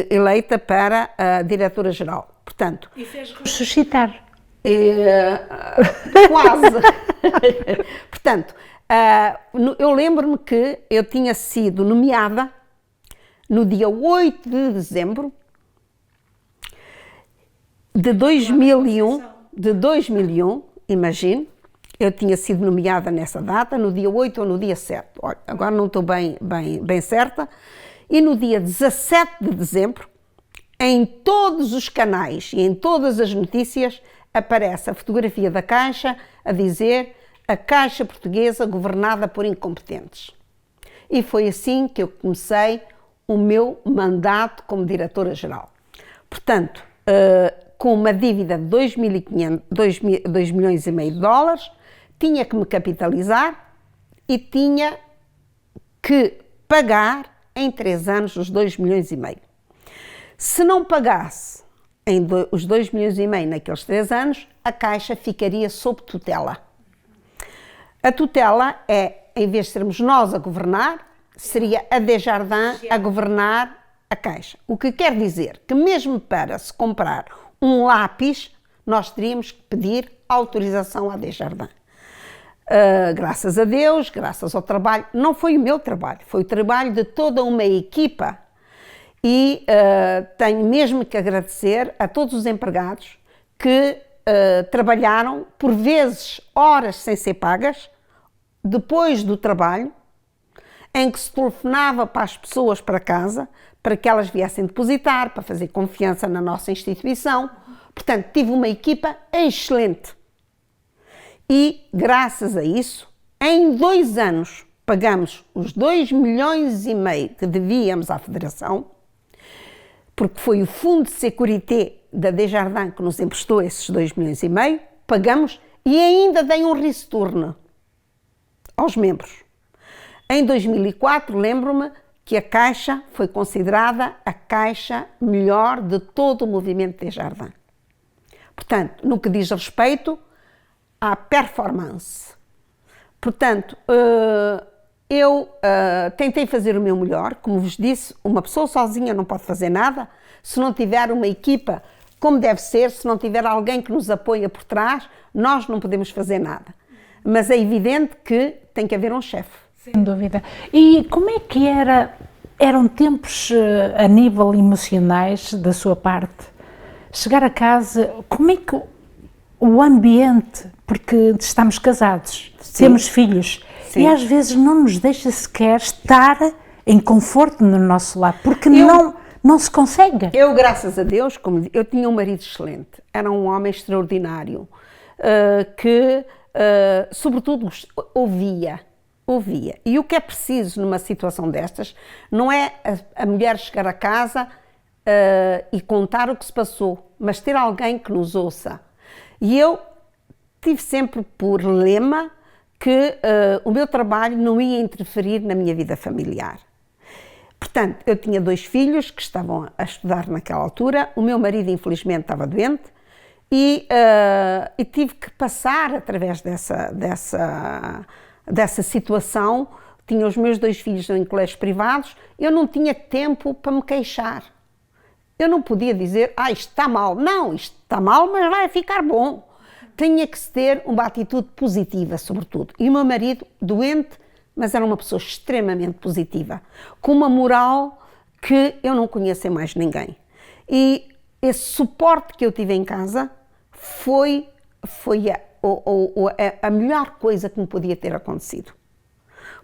eleita para a diretora-geral. Portanto, E fez ressuscitar. Quase. Portanto, eu lembro-me que eu tinha sido nomeada no dia 8 de dezembro de 2001, imagine, eu tinha sido nomeada nessa data, no dia 8 ou no dia 7, olha, agora não estou bem certa, e no dia 17 de dezembro, em todos os canais e em todas as notícias, aparece a fotografia da Caixa a dizer a Caixa Portuguesa governada por incompetentes. E foi assim que eu comecei o meu mandato como diretora-geral. Portanto, com uma dívida de 2,5 milhões de dólares, tinha que me capitalizar e tinha que pagar em 3 anos os 2,5 milhões. Se não pagasse os 2,5 milhões naqueles 3 anos, a Caixa ficaria sob tutela. A tutela é, em vez de sermos nós a governar, seria a Desjardins a governar a Caixa. O que quer dizer que mesmo para se comprar um lápis, nós teríamos que pedir autorização à Desjardins. Graças a Deus, graças ao trabalho, não foi o meu trabalho, foi o trabalho de toda uma equipa e tenho mesmo que agradecer a todos os empregados que trabalharam, por vezes, horas sem ser pagas, depois do trabalho, em que se telefonava para as pessoas para casa, para que elas viessem depositar, para fazer confiança na nossa instituição. Portanto, tive uma equipa excelente. E, graças a isso, em 2 anos, pagamos os 2,5 milhões que devíamos à Federação, porque foi o Fundo de Sécurité da Desjardins que nos emprestou esses 2,5 milhões, pagamos e ainda dei um ristourne aos membros. Em 2004, lembro-me que a Caixa foi considerada a Caixa melhor de todo o movimento Desjardins. Portanto, no que diz respeito à performance. Portanto, eu tentei fazer o meu melhor. Como vos disse, uma pessoa sozinha não pode fazer nada. Se não tiver uma equipa como deve ser, se não tiver alguém que nos apoia por trás, nós não podemos fazer nada. Mas é evidente que tem que haver um chefe. Sem dúvida. E como é que eram tempos a nível emocionais da sua parte? Chegar a casa, como é que o ambiente, porque estamos casados, temos filhos, Sim. e às vezes não nos deixa sequer estar em conforto no nosso lar, porque não se consegue. Eu, graças a Deus, eu tinha um marido excelente, era um homem extraordinário, que, sobretudo, ouvia. E o que é preciso numa situação destas não é a mulher chegar a casa e contar o que se passou, mas ter alguém que nos ouça. E eu tive sempre por lema que o meu trabalho não ia interferir na minha vida familiar. Portanto, eu tinha 2 filhos que estavam a estudar naquela altura, o meu marido infelizmente estava doente e tive que passar através dessa situação. Tinha os meus 2 filhos em colégios privados, eu não tinha tempo para me queixar. Eu não podia dizer, isto está mal. Não, isto está mal, mas vai ficar bom. Tinha que ter uma atitude positiva, sobretudo. E o meu marido, doente, mas era uma pessoa extremamente positiva, com uma moral que eu não conheço em mais ninguém. E esse suporte que eu tive em casa foi a melhor coisa que me podia ter acontecido.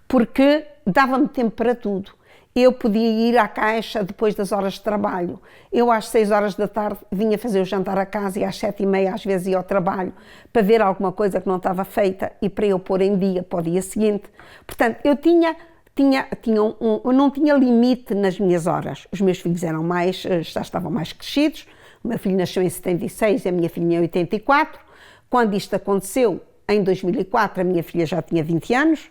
Porque dava-me tempo para tudo. Eu podia ir à caixa depois das horas de trabalho. Eu às 6 horas da tarde vinha fazer o jantar a casa e às 7h30 às vezes ia ao trabalho para ver alguma coisa que não estava feita e para eu pôr em dia para o dia seguinte. Portanto, eu não tinha limite nas minhas horas. Os meus filhos já estavam mais crescidos. O meu filho nasceu em 76 e a minha filha em 84. Quando isto aconteceu, em 2004, a minha filha já tinha 20 anos.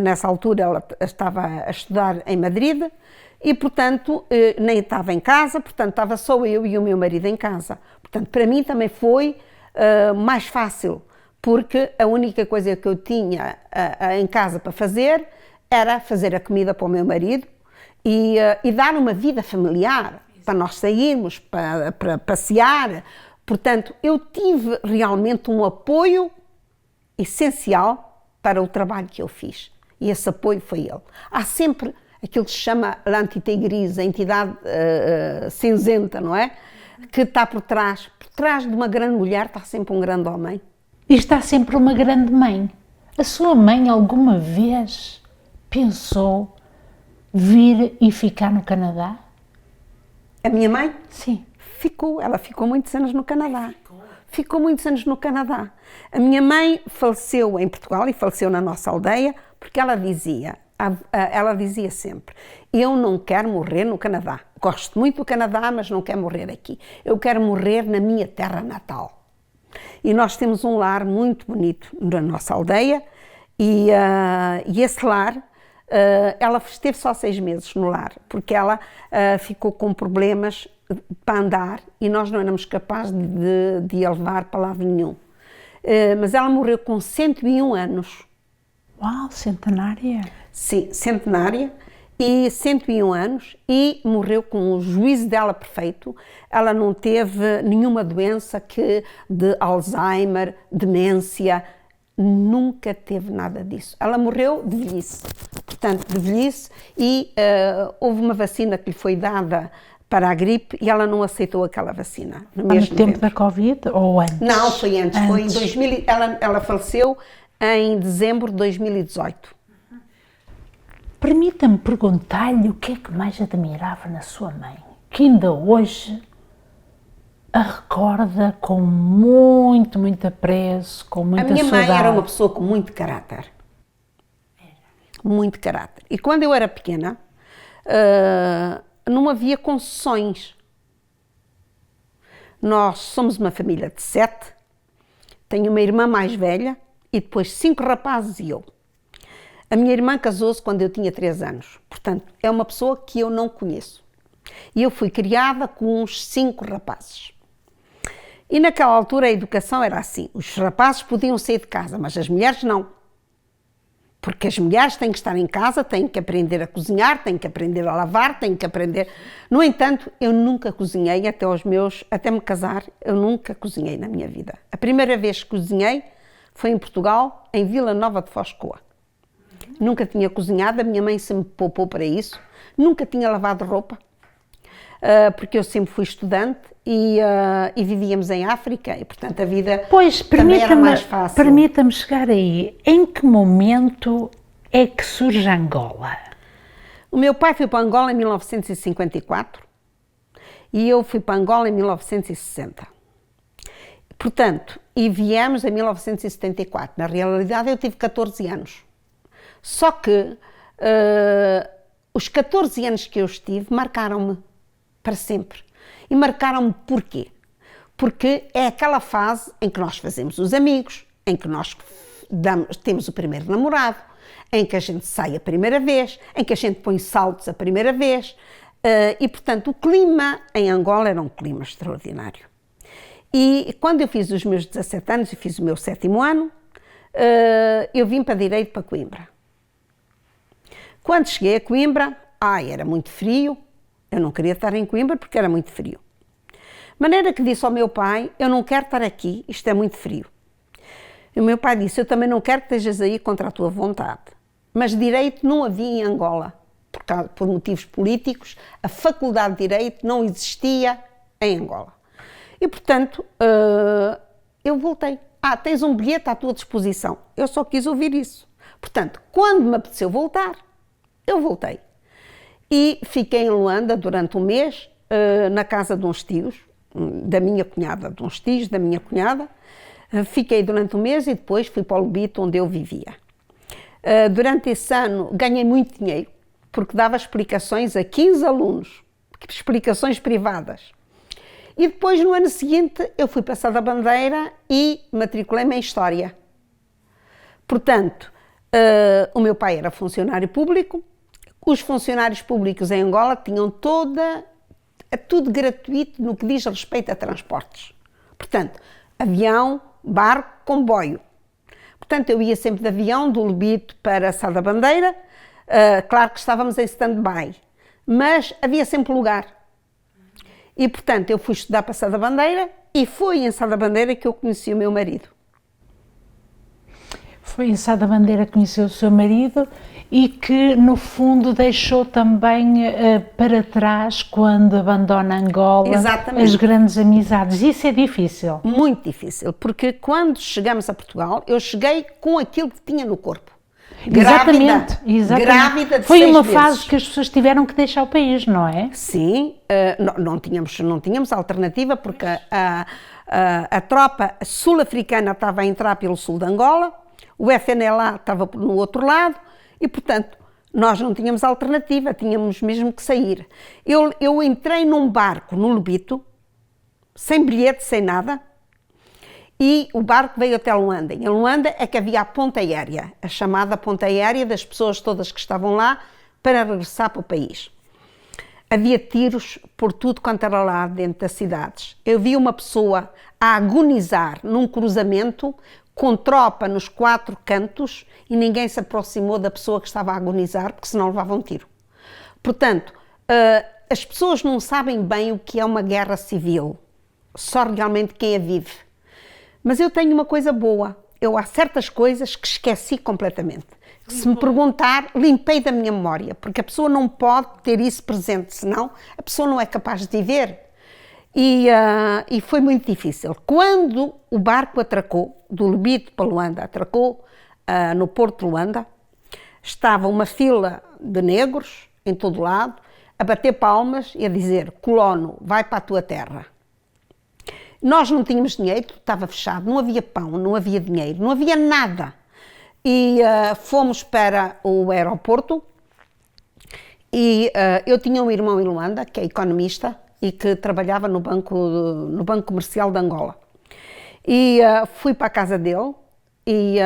Nessa altura ela estava a estudar em Madrid e, portanto, nem estava em casa, portanto, estava só eu e o meu marido em casa. Portanto, para mim também foi mais fácil, porque a única coisa que eu tinha em casa para fazer era fazer a comida para o meu marido e dar uma vida familiar, para nós sairmos, para passear. Portanto, eu tive realmente um apoio essencial para o trabalho que eu fiz. E esse apoio foi ele. Há sempre aquilo que se chama l'entité grise, a entidade cinzenta, não é? Que está por trás. Por trás de uma grande mulher está sempre um grande homem. E está sempre uma grande mãe. A sua mãe alguma vez pensou vir e ficar no Canadá? A minha mãe? Sim. Ela ficou muitos anos no Canadá. Ficou muitos anos no Canadá. A minha mãe faleceu em Portugal e faleceu na nossa aldeia porque ela dizia sempre, eu não quero morrer no Canadá. Gosto muito do Canadá, mas não quero morrer aqui. Eu quero morrer na minha terra natal. E nós temos um lar muito bonito na nossa aldeia e esse lar, ela esteve só 6 meses no lar, porque ela ficou com problemas para andar e nós não éramos capazes de a levar para lado nenhum. Mas ela morreu com 101 anos. Uau, centenária! Sim, centenária, e 101 anos, e morreu com o juízo dela perfeito. Ela não teve nenhuma doença de Alzheimer, demência, nunca teve nada disso. Ela morreu de velhice, portanto, de velhice, e houve uma vacina que lhe foi dada para a gripe e ela não aceitou aquela vacina. No tempo da Covid ou antes? Não, foi antes. Foi em 2000, ela faleceu em dezembro de 2018. Permita-me perguntar-lhe o que é que mais admirava na sua mãe, que ainda hoje a recorda com muito apreço, com muita saudade. A minha mãe era uma pessoa com muito caráter. Muito caráter. E quando eu era pequena, não havia concessões. Nós somos uma família de 7, tenho uma irmã mais velha e depois 5 rapazes e eu. A minha irmã casou-se quando eu tinha 3 anos, portanto, é uma pessoa que eu não conheço. E eu fui criada com uns 5 rapazes. E naquela altura a educação era assim, os rapazes podiam sair de casa, mas as mulheres não. Porque as mulheres têm que estar em casa, têm que aprender a cozinhar, têm que aprender a lavar, têm que aprender... No entanto, eu nunca cozinhei até me casar, eu nunca cozinhei na minha vida. A primeira vez que cozinhei foi em Portugal, em Vila Nova de Foscoa. Nunca tinha cozinhado, a minha mãe se me poupou para isso, nunca tinha lavado roupa. porque eu sempre fui estudante e vivíamos em África e, portanto, a vida Pois, também era mais fácil. permita-me chegar aí. Em que momento é que surge Angola? O meu pai foi para Angola em 1954 e eu fui para Angola em 1960. Portanto, e viemos em 1974. Na realidade, eu tive 14 anos. Só que os 14 anos que eu estive marcaram-me para sempre. E marcaram-me porquê? Porque é aquela fase em que nós fazemos os amigos, em que nós temos o primeiro namorado, em que a gente sai a primeira vez, em que a gente põe saltos a primeira vez. E, portanto, o clima em Angola era um clima extraordinário. E quando eu fiz os meus 17 anos e fiz o meu 7º ano, eu vim para Direito para Coimbra. Quando cheguei a Coimbra, era muito frio, eu não queria estar em Coimbra porque era muito frio. De maneira que disse ao meu pai, eu não quero estar aqui, isto é muito frio. E o meu pai disse, eu também não quero que estejas aí contra a tua vontade. Mas Direito não havia em Angola, por motivos políticos, a Faculdade de Direito não existia em Angola. E, portanto, eu voltei. Tens um bilhete à tua disposição. Eu só quis ouvir isso. Portanto, quando me apeteceu voltar, eu voltei. E fiquei em Luanda durante um mês, na casa de uns tios, da minha cunhada, de uns tios da minha cunhada. Fiquei durante um mês e depois fui para o Lubito, onde eu vivia. Durante esse ano ganhei muito dinheiro, porque dava explicações a 15 alunos, explicações privadas. E depois, no ano seguinte, eu fui para Sá da Bandeira e matriculei-me em História. Portanto, o meu pai era funcionário público, os funcionários públicos em Angola tinham tudo gratuito no que diz respeito a transportes. Portanto, avião, barco, comboio. Portanto, eu ia sempre de avião, do Lubito para Sá da Bandeira. Claro que estávamos em stand-by, mas havia sempre lugar. E, portanto, eu fui estudar para Sá da Bandeira e foi em Sá da Bandeira que eu conheci o meu marido. Foi em Sá da Bandeira que conheceu o seu marido e que, no fundo, deixou também para trás, quando abandona Angola, Exatamente. As grandes amizades. Isso é difícil. Muito difícil, porque quando chegamos a Portugal, eu cheguei com aquilo que tinha no corpo. Exatamente. Grávida de Foi 6 uma meses. fase que as pessoas tiveram que deixar o país, não é? Sim, não tínhamos alternativa, porque a tropa sul-africana estava a entrar pelo sul de Angola, o FNLA estava no outro lado e, portanto, nós não tínhamos alternativa, tínhamos mesmo que sair. Eu entrei num barco no Lubito, sem bilhete, sem nada, e o barco veio até Luanda. Em Luanda é que havia a ponta aérea, a chamada ponta aérea das pessoas todas que estavam lá para regressar para o país. Havia tiros por tudo quanto era lá dentro das cidades. Eu vi uma pessoa a agonizar num cruzamento com tropa nos 4 cantos e ninguém se aproximou da pessoa que estava a agonizar, porque senão levava um tiro. Portanto, as pessoas não sabem bem o que é uma guerra civil, só realmente quem a vive. Mas eu tenho uma coisa boa, há certas coisas que esqueci completamente. Se me perguntar, limpei da minha memória, porque a pessoa não pode ter isso presente, senão a pessoa não é capaz de viver. E foi muito difícil. Quando o barco atracou, do Lubito para Luanda, atracou no porto de Luanda, estava uma fila de negros em todo lado, a bater palmas e a dizer: colono, vai para a tua terra. Nós não tínhamos dinheiro, estava fechado, não havia pão, não havia dinheiro, não havia nada. E fomos para o aeroporto e eu tinha um irmão em Luanda, que é economista e que trabalhava no Banco Comercial de Angola. E fui para a casa dele, e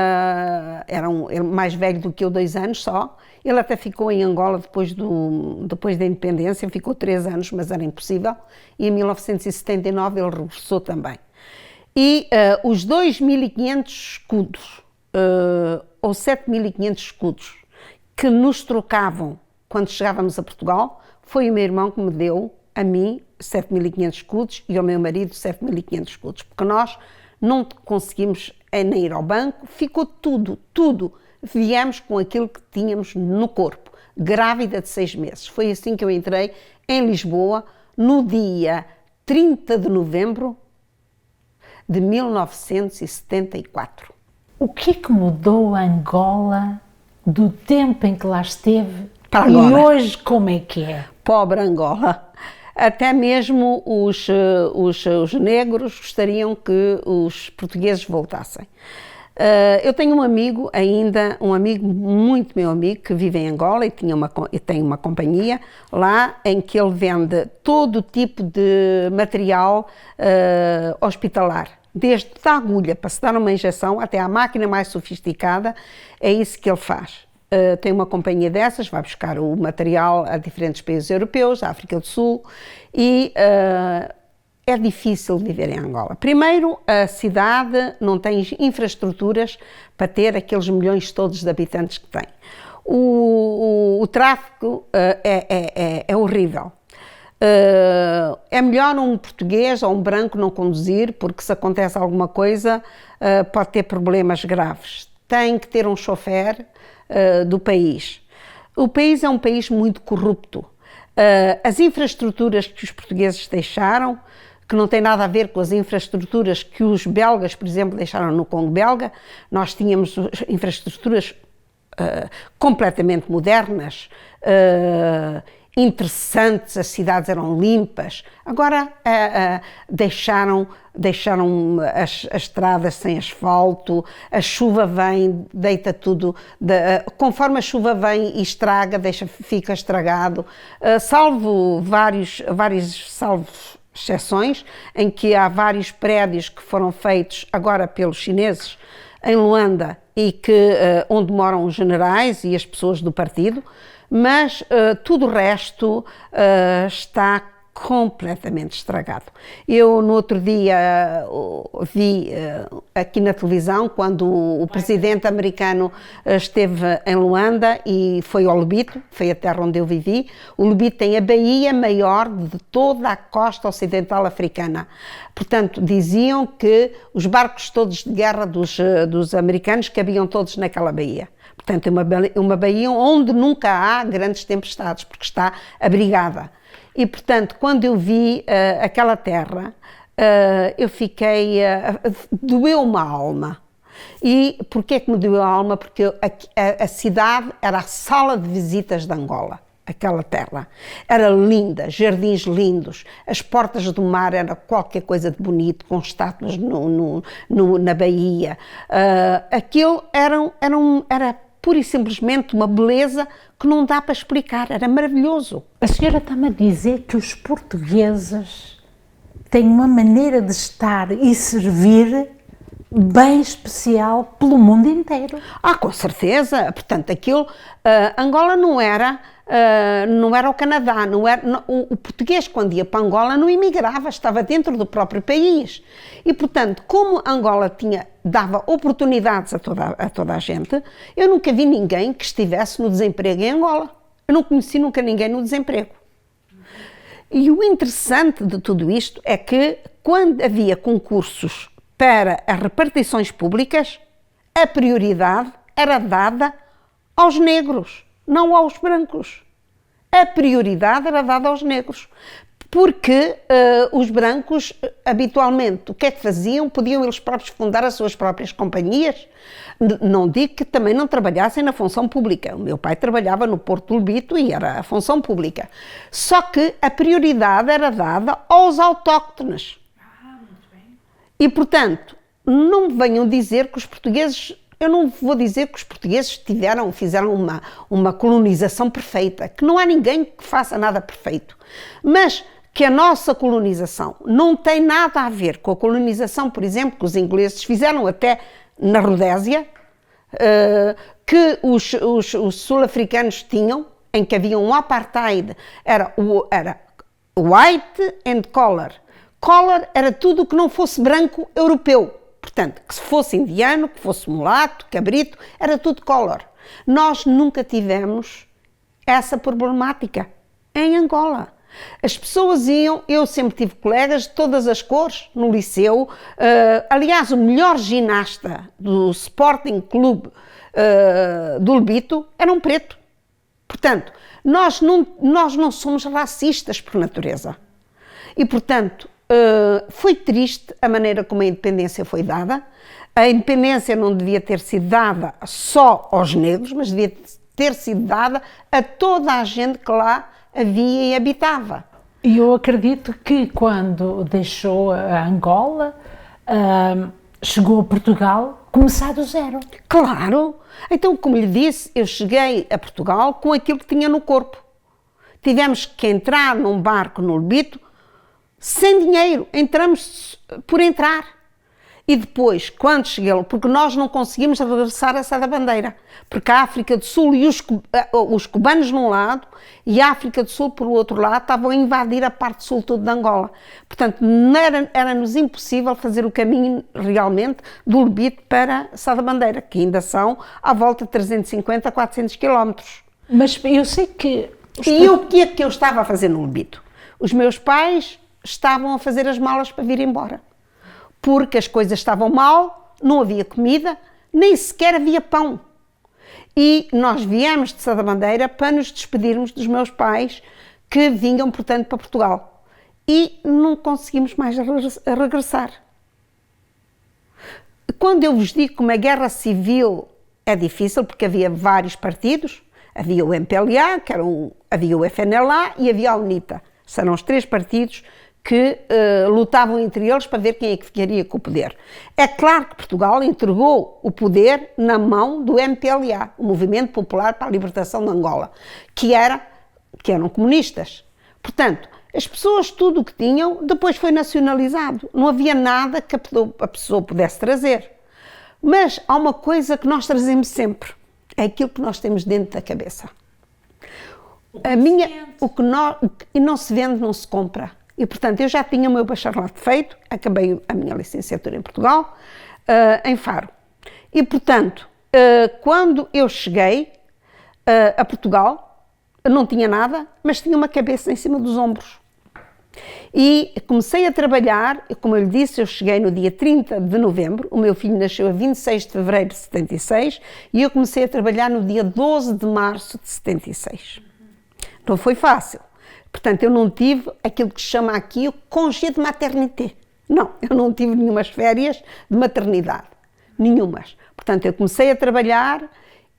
era mais velho do que eu, 2 anos só. Ele até ficou em Angola depois da independência, ficou 3 anos, mas era impossível. E em 1979 ele regressou também. E os 2.500 escudos, ou 7.500 escudos, que nos trocavam quando chegávamos a Portugal, foi o meu irmão que me deu, a mim, 7.500 escudos e ao meu marido 7.500 escudos, porque nós não conseguimos nem ir ao banco, ficou tudo. Viemos com aquilo que tínhamos no corpo, grávida de 6 meses. Foi assim que eu entrei em Lisboa, no dia 30 de novembro de 1974. O que é que mudou a Angola do tempo em que lá esteve Para e agora. hoje como é que é? Pobre Angola. Até mesmo os negros gostariam que os portugueses voltassem. Eu tenho um amigo ainda, um amigo muito meu amigo, que vive em Angola e tem uma companhia lá em que ele vende todo tipo de material hospitalar. Desde a agulha para se dar uma injeção até à máquina mais sofisticada, é isso que ele faz. Tem uma companhia dessas, vai buscar o material a diferentes países europeus, à África do Sul, e é difícil viver em Angola. Primeiro, a cidade não tem infraestruturas para ter aqueles milhões todos de habitantes que tem. O tráfego é horrível. É melhor um português ou um branco não conduzir, porque se acontece alguma coisa pode ter problemas graves. Tem que ter um chofer do país. O país é um país muito corrupto. As infraestruturas que os portugueses deixaram, que não tem nada a ver com as infraestruturas que os belgas, por exemplo, deixaram no Congo belga, nós tínhamos infraestruturas completamente modernas, interessantes, as cidades eram limpas. Agora deixaram as estradas sem asfalto, a chuva vem, deita tudo, conforme a chuva vem e estraga, fica estragado, salvo exceções, em que há vários prédios que foram feitos agora pelos chineses em Luanda e onde moram os generais e as pessoas do partido, mas tudo o resto está completamente estragado. Eu no outro dia vi aqui na televisão, quando o presidente americano esteve em Luanda e foi ao Lobito, foi a terra onde eu vivi. O Lobito tem a baía maior de toda a costa ocidental africana. Portanto, diziam que os barcos todos de guerra dos americanos cabiam todos naquela baía. Portanto, é uma baía onde nunca há grandes tempestades, porque está abrigada. E, portanto, quando eu vi aquela terra, eu fiquei... doeu-me a alma. E porquê que me doeu a alma? Porque a cidade era a sala de visitas de Angola, aquela terra. Era linda, jardins lindos, as portas do mar era qualquer coisa de bonito, com estátuas na baía. Aquilo era pura e simplesmente uma beleza que não dá para explicar, era maravilhoso. A senhora está-me a dizer que os portugueses têm uma maneira de estar e servir bem especial pelo mundo inteiro. Com certeza. Portanto, Angola não era o Canadá, o português quando ia para Angola não imigrava, estava dentro do próprio país. E, portanto, como Angola dava oportunidades a toda a gente, eu nunca vi ninguém que estivesse no desemprego em Angola. Eu não conheci nunca ninguém no desemprego. E o interessante de tudo isto é que quando havia concursos para as repartições públicas, a prioridade era dada aos negros, não aos brancos. A prioridade era dada aos negros, porque os brancos, habitualmente, o que é que faziam? Podiam eles próprios fundar as suas próprias companhias. Não digo que também não trabalhassem na função pública. O meu pai trabalhava no Porto de Lobito e era a função pública. Só que a prioridade era dada aos autóctones. E, portanto, não me venham dizer que os portugueses... Eu não vou dizer que os portugueses fizeram uma colonização perfeita, que não há ninguém que faça nada perfeito. Mas que a nossa colonização não tem nada a ver com a colonização, por exemplo, que os ingleses fizeram até na Rodésia, que os sul-africanos tinham, em que havia um apartheid, era white and color. Color era tudo o que não fosse branco europeu. Portanto, que se fosse indiano, que fosse mulato, cabrito, era tudo color. Nós nunca tivemos essa problemática em Angola. As pessoas eu sempre tive colegas de todas as cores no liceu. Aliás, o melhor ginasta do Sporting Clube do Lobito era um preto. Portanto, nós não somos racistas por natureza. E, portanto, foi triste a maneira como a independência foi dada. A independência não devia ter sido dada só aos negros, mas devia ter sido dada a toda a gente que lá havia e habitava. E eu acredito que quando deixou a Angola, chegou a Portugal, começar do zero. Claro! Então, como lhe disse, eu cheguei a Portugal com aquilo que tinha no corpo. Tivemos que entrar num barco no Lobito sem dinheiro, entramos por entrar. E depois, quando cheguei, porque nós não conseguimos regressar a Sá da Bandeira, porque a África do Sul e os cubanos num lado e a África do Sul por outro lado estavam a invadir a parte sul toda de Angola. Portanto, era-nos impossível fazer o caminho realmente do Lobito para Sá da Bandeira, que ainda são à volta de 350 a 400 quilómetros. Mas eu sei que... E o que é que eu estava a fazer no Lobito? Os meus pais estavam a fazer as malas para vir embora. Porque as coisas estavam mal, não havia comida, nem sequer havia pão. E nós viemos de Sá da Bandeira para nos despedirmos dos meus pais, que vinham, portanto, para Portugal. E não conseguimos mais regressar. Quando eu vos digo que uma guerra civil é difícil, porque havia vários partidos, havia o MPLA, havia o FNLA e havia a UNITA. Eram os 3 partidos que lutavam entre eles para ver quem é que ficaria com o poder. É claro que Portugal entregou o poder na mão do MPLA, o Movimento Popular para a Libertação de Angola, que eram comunistas. Portanto, as pessoas tudo o que tinham depois foi nacionalizado. Não havia nada que a pessoa pudesse trazer. Mas há uma coisa que nós trazemos sempre, é aquilo que nós temos dentro da cabeça. O que não se vende, não se compra. E, portanto, eu já tinha o meu bacharelato feito, acabei a minha licenciatura em Portugal, em Faro. E, portanto, quando eu cheguei a Portugal, não tinha nada, mas tinha uma cabeça em cima dos ombros. E comecei a trabalhar, como eu lhe disse, eu cheguei no dia 30 de novembro, o meu filho nasceu a 26 de fevereiro de 76, e eu comecei a trabalhar no dia 12 de março de 76. Não foi fácil. Portanto, eu não tive aquilo que se chama aqui o congé de maternité. Não, eu não tive nenhumas férias de maternidade. Nenhumas. Portanto, eu comecei a trabalhar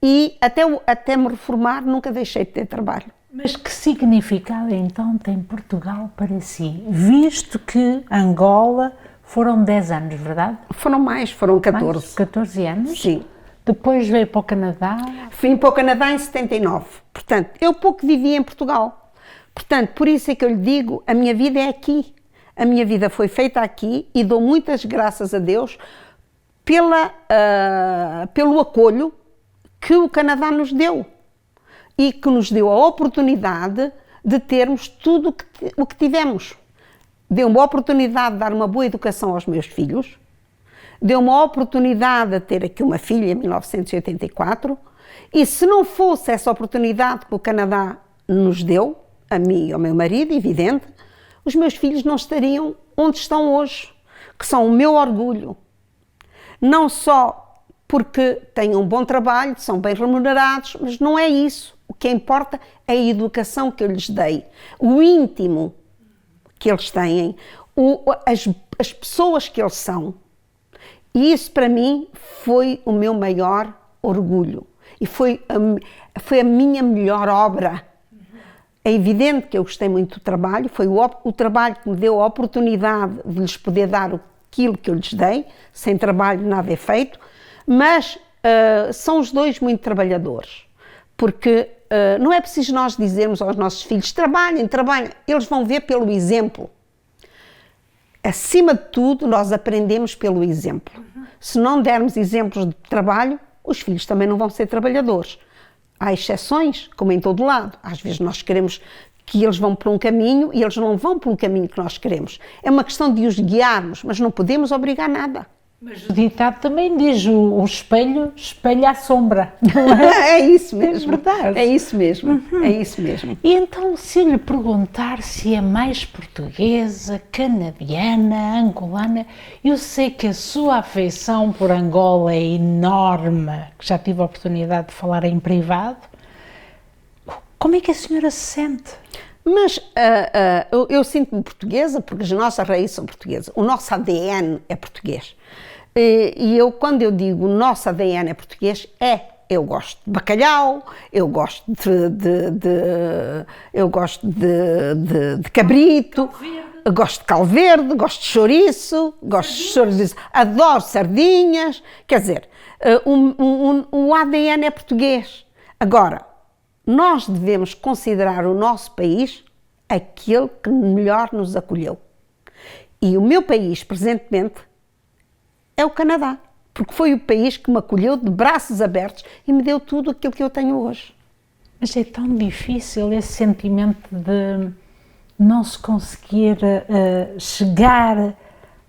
e até me reformar nunca deixei de ter trabalho. Mas que significado então tem Portugal para si? Visto que Angola foram 10 anos, verdade? Foram mais, foram 14. Mais, 14 anos? Sim. Depois veio para o Canadá? Vim para o Canadá em 79. Portanto, eu pouco vivi em Portugal. Portanto, por isso é que eu lhe digo, a minha vida é aqui. A minha vida foi feita aqui e dou muitas graças a Deus pelo acolho que o Canadá nos deu e que nos deu a oportunidade de termos tudo o que tivemos. Deu-me a oportunidade de dar uma boa educação aos meus filhos, deu-me a oportunidade de ter aqui uma filha em 1984 e se não fosse essa oportunidade que o Canadá nos deu, a mim e ao meu marido, evidente, os meus filhos não estariam onde estão hoje, que são o meu orgulho. Não só porque têm um bom trabalho, são bem remunerados, mas não é isso. O que importa é a educação que eu lhes dei, o íntimo que eles têm, as pessoas que eles são. E isso para mim foi o meu maior orgulho e foi a minha melhor obra. É evidente que eu gostei muito do trabalho, foi o trabalho que me deu a oportunidade de lhes poder dar aquilo que eu lhes dei, sem trabalho nada é feito, mas são os dois muito trabalhadores, porque não é preciso nós dizermos aos nossos filhos, trabalhem, eles vão ver pelo exemplo. Acima de tudo, nós aprendemos pelo exemplo. Se não dermos exemplos de trabalho, os filhos também não vão ser trabalhadores. Há exceções, como em todo lado. Às vezes nós queremos que eles vão por um caminho e eles não vão pelo caminho que nós queremos. É uma questão de os guiarmos, mas não podemos obrigar nada. Mas o ditado também diz, o espelho espelha a sombra, não é? É isso mesmo. É verdade. É isso mesmo, é isso mesmo. E então, se eu lhe perguntar se é mais portuguesa, canadiana, angolana, eu sei que a sua afeição por Angola é enorme, que já tive a oportunidade de falar em privado. Como é que a senhora se sente? Mas eu sinto-me portuguesa porque as nossas raízes são portuguesas. O nosso ADN é português. E eu, quando eu digo o nosso ADN é português, eu gosto de bacalhau, eu gosto de cabrito, gosto de caldo verde, gosto de chouriço, adoro sardinhas. Quer dizer, o ADN é português. Agora, nós devemos considerar o nosso país aquele que melhor nos acolheu. E o meu país, presentemente, é o Canadá, porque foi o país que me acolheu de braços abertos e me deu tudo aquilo que eu tenho hoje. Mas é tão difícil esse sentimento de não se conseguir chegar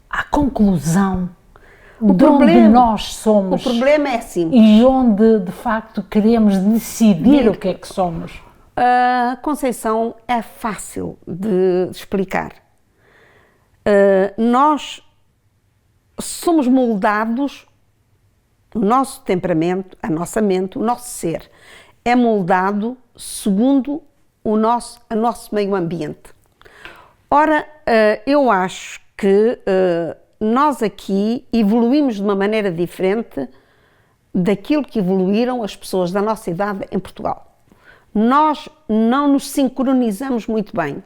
à conclusão de onde nós somos. O problema é simples. E onde, de facto, queremos decidir o que é que somos. A Conceição é fácil de explicar. Nós somos moldados, o nosso temperamento, a nossa mente, o nosso ser é moldado segundo o nosso meio ambiente. Ora, eu acho que nós aqui evoluímos de uma maneira diferente daquilo que evoluíram as pessoas da nossa idade em Portugal. Nós não nos sincronizamos muito bem.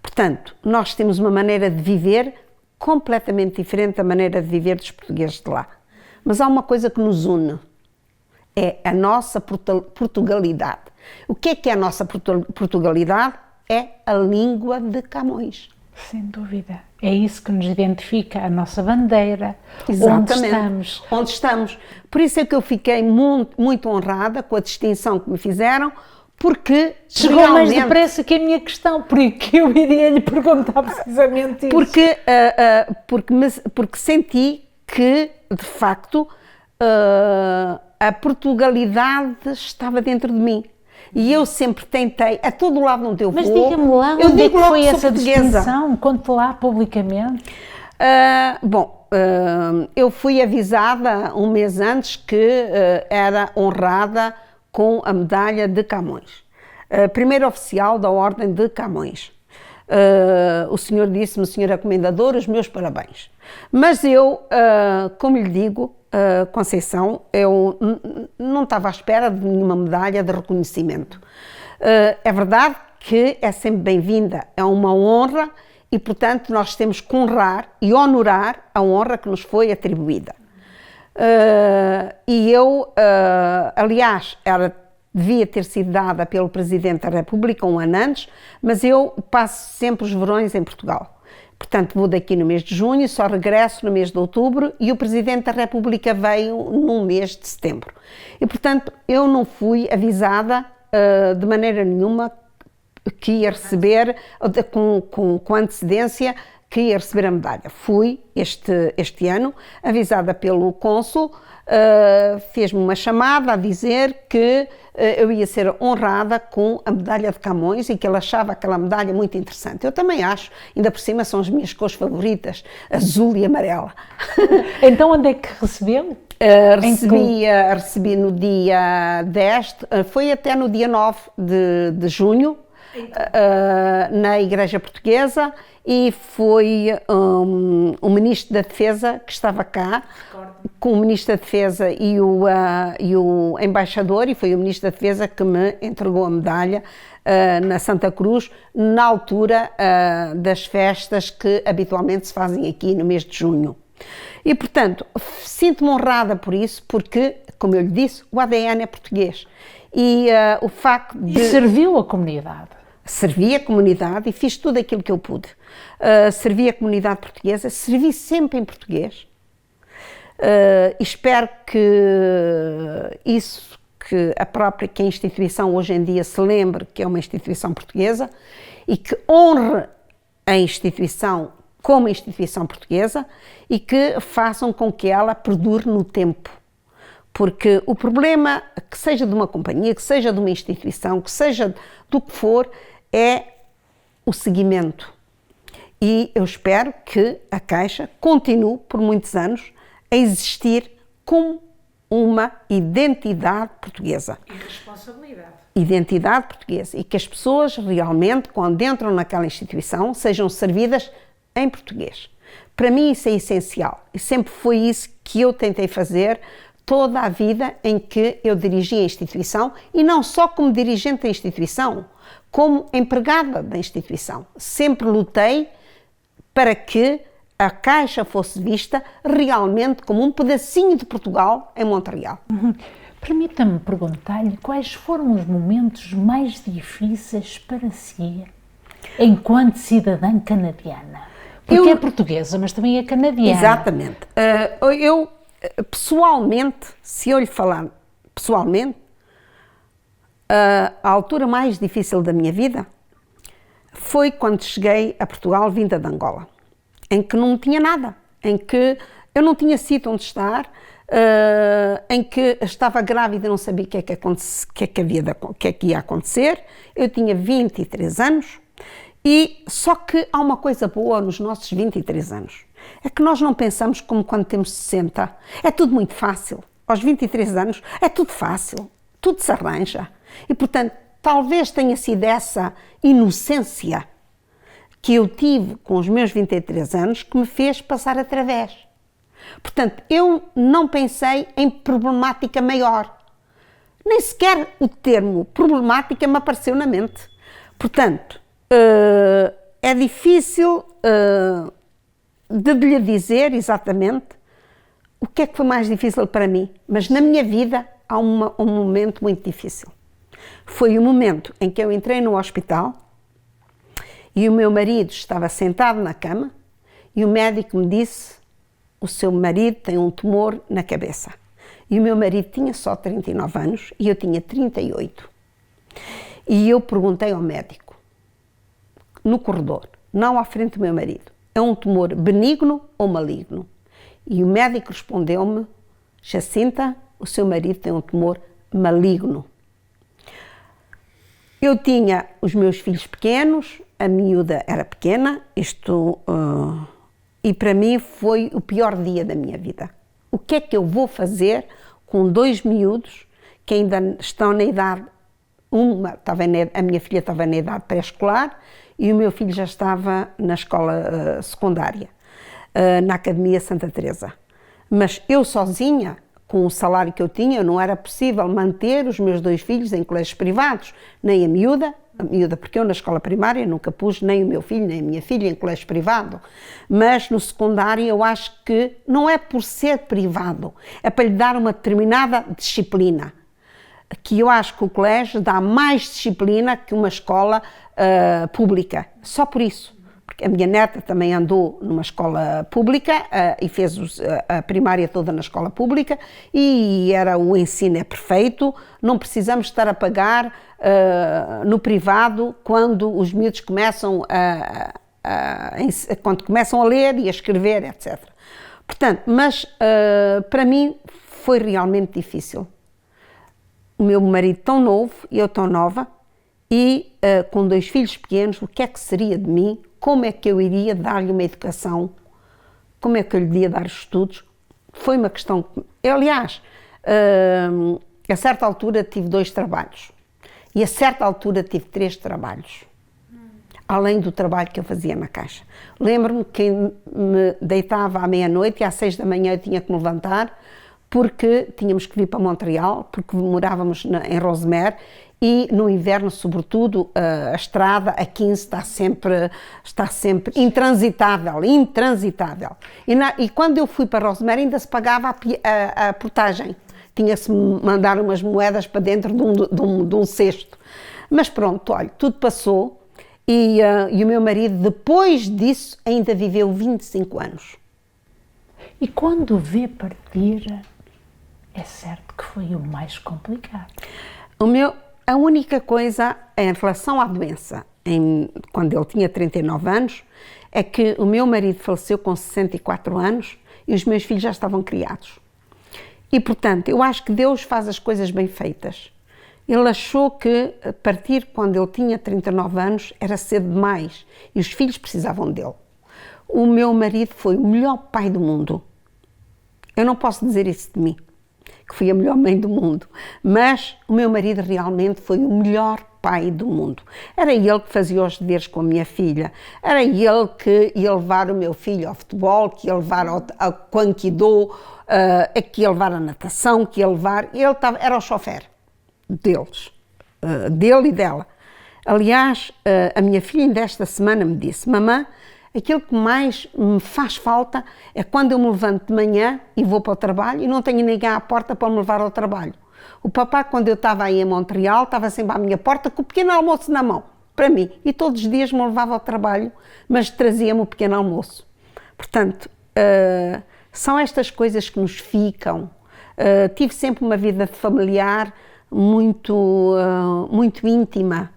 Portanto, nós temos uma maneira de viver completamente diferente da maneira de viver dos portugueses de lá. Mas há uma coisa que nos une, é a nossa Portugalidade. O que é a nossa Portugalidade? É a língua de Camões. Sem dúvida. É isso que nos identifica, a nossa bandeira, Exatamente. Onde estamos. Por isso é que eu fiquei muito honrada com a distinção que me fizeram, porque chegou realmente, mais depressa que a minha questão, porque eu iria lhe perguntar precisamente isso. Porque senti que, de facto, a Portugalidade estava dentro de mim. E eu sempre tentei, a todo lado onde eu vou... Mas diga-me lá, onde é que foi essa distinção? Conte lá publicamente. Eu fui avisada um mês antes que era honrada com a medalha de Camões. Primeiro oficial da Ordem de Camões. O senhor disse-me, senhora comendadora, os meus parabéns. Mas eu, como lhe digo, Conceição, eu não estava à espera de nenhuma medalha de reconhecimento. É verdade que é sempre bem-vinda, é uma honra e, portanto, nós temos que honrar e honorar a honra que nos foi atribuída. E eu, aliás, devia ter sido dada pelo Presidente da República um ano antes, mas eu passo sempre os verões em Portugal. Portanto, vou daqui no mês de junho, só regresso no mês de outubro e o Presidente da República veio no mês de setembro. E, portanto, eu não fui avisada de maneira nenhuma que ia receber, com antecedência, que ia receber a medalha. Fui, este ano, avisada pelo cônsul, fez-me uma chamada a dizer que eu ia ser honrada com a medalha de Camões e que ele achava aquela medalha muito interessante. Eu também acho, ainda por cima são as minhas cores favoritas, azul e amarela. Então onde é que recebeu? Recebi no dia 10, foi até no dia 9 de junho, na Igreja Portuguesa, e foi o Ministro da Defesa que estava cá, com o Ministro da Defesa e o Embaixador, e foi o Ministro da Defesa que me entregou a medalha na Santa Cruz, na altura das festas que habitualmente se fazem aqui no mês de junho. E, portanto, sinto-me honrada por isso, porque, como eu lhe disse, o ADN é português. E o facto de... E serviu a comunidade. Servi a comunidade e fiz tudo aquilo que eu pude. Servi a comunidade portuguesa, servi sempre em português. Espero que isso, que a instituição hoje em dia se lembre que é uma instituição portuguesa e que honre a instituição como instituição portuguesa e que façam com que ela perdure no tempo. Porque o problema, que seja de uma companhia, que seja de uma instituição, que seja do que for, é o seguimento. E eu espero que a Caixa continue por muitos anos a existir como uma identidade portuguesa. E responsabilidade. Identidade portuguesa. E que as pessoas realmente, quando entram naquela instituição, sejam servidas em português. Para mim isso é essencial. E sempre foi isso que eu tentei fazer toda a vida em que eu dirigi a instituição, e não só como dirigente da instituição, como empregada da instituição. Sempre lutei para que a Caixa fosse vista realmente como um pedacinho de Portugal em Montreal. Permita-me perguntar-lhe quais foram os momentos mais difíceis para si enquanto cidadã canadiana. Porque é portuguesa, mas também é canadiana. Exatamente. Eu, pessoalmente, se eu lhe falar pessoalmente, a altura mais difícil da minha vida foi quando cheguei a Portugal vinda de Angola, em que não tinha nada, em que eu não tinha sítio onde estar, em que estava grávida e não sabia o que é que ia acontecer. Eu tinha 23 anos e só que há uma coisa boa nos nossos 23 anos, é que nós não pensamos como quando temos 60. É tudo muito fácil. Aos 23 anos é tudo fácil, tudo se arranja. E, portanto, talvez tenha sido essa inocência que eu tive com os meus 23 anos que me fez passar através. Portanto, eu não pensei em problemática maior. Nem sequer o termo problemática me apareceu na mente. Portanto, é difícil de lhe dizer exatamente o que é que foi mais difícil para mim. Mas na minha vida há um momento muito difícil. Foi o momento em que eu entrei no hospital e o meu marido estava sentado na cama e o médico me disse: o seu marido tem um tumor na cabeça. E o meu marido tinha só 39 anos e eu tinha 38. E eu perguntei ao médico, no corredor, não à frente do meu marido: é um tumor benigno ou maligno? E o médico respondeu-me: Jacinta, o seu marido tem um tumor maligno. Eu tinha os meus filhos pequenos, a miúda era pequena, e para mim foi o pior dia da minha vida. O que é que eu vou fazer com dois miúdos que ainda estão na idade, a minha filha estava na idade pré-escolar e o meu filho já estava na escola secundária, na Academia Santa Teresa. Mas eu sozinha, com o salário que eu tinha, não era possível manter os meus dois filhos em colégios privados, nem a miúda, porque eu na escola primária nunca pus nem o meu filho nem a minha filha em colégio privado, mas no secundário eu acho que não é por ser privado, é para lhe dar uma determinada disciplina, que eu acho que o colégio dá mais disciplina que uma escola pública, só por isso. Porque a minha neta também andou numa escola pública e fez a primária toda na escola pública e o ensino é perfeito, não precisamos estar a pagar no privado quando os miúdos começam quando começam a ler e a escrever, etc. Portanto, mas para mim foi realmente difícil. O meu marido tão novo e eu tão nova e com dois filhos pequenos, o que é que seria de mim? Como é que eu iria dar-lhe uma educação? Como é que eu lhe iria dar estudos? Foi uma questão... Aliás, a certa altura tive 2 trabalhos. E a certa altura tive 3 trabalhos. Além do trabalho que eu fazia na Caixa. Lembro-me que me deitava à meia-noite e às 6 da manhã eu tinha que me levantar porque tínhamos que vir para Montreal, porque morávamos em Rosemère. E no inverno, sobretudo, a estrada, a 15, está sempre intransitável. E quando eu fui para Rosemère ainda se pagava a portagem. Tinha-se mandar umas moedas para dentro de um cesto. Mas pronto, olha, tudo passou e o meu marido, depois disso, ainda viveu 25 anos. E quando o vê partir, é certo que foi o mais complicado. A única coisa em relação à doença, quando ele tinha 39 anos, é que o meu marido faleceu com 64 anos e os meus filhos já estavam criados. E, portanto, eu acho que Deus faz as coisas bem feitas. Ele achou que partir quando ele tinha 39 anos era cedo demais e os filhos precisavam dele. O meu marido foi o melhor pai do mundo. Eu não posso dizer isso de mim. que fui a melhor mãe do mundo, mas o meu marido realmente foi o melhor pai do mundo. Era ele que fazia os deveres com a minha filha, era ele que ia levar o meu filho ao futebol, que ia levar ao Kwankido, que ia levar a natação, que ia levar... era o chofer deles, dele e dela. Aliás, a minha filha ainda esta semana me disse: mamã, aquilo que mais me faz falta é quando eu me levanto de manhã e vou para o trabalho e não tenho ninguém à porta para me levar ao trabalho. O papá, quando eu estava aí em Montreal, estava sempre à minha porta com o pequeno almoço na mão, para mim. E todos os dias me levava ao trabalho, mas trazia-me o pequeno almoço. Portanto, são estas coisas que nos ficam. Tive sempre uma vida familiar muito íntima,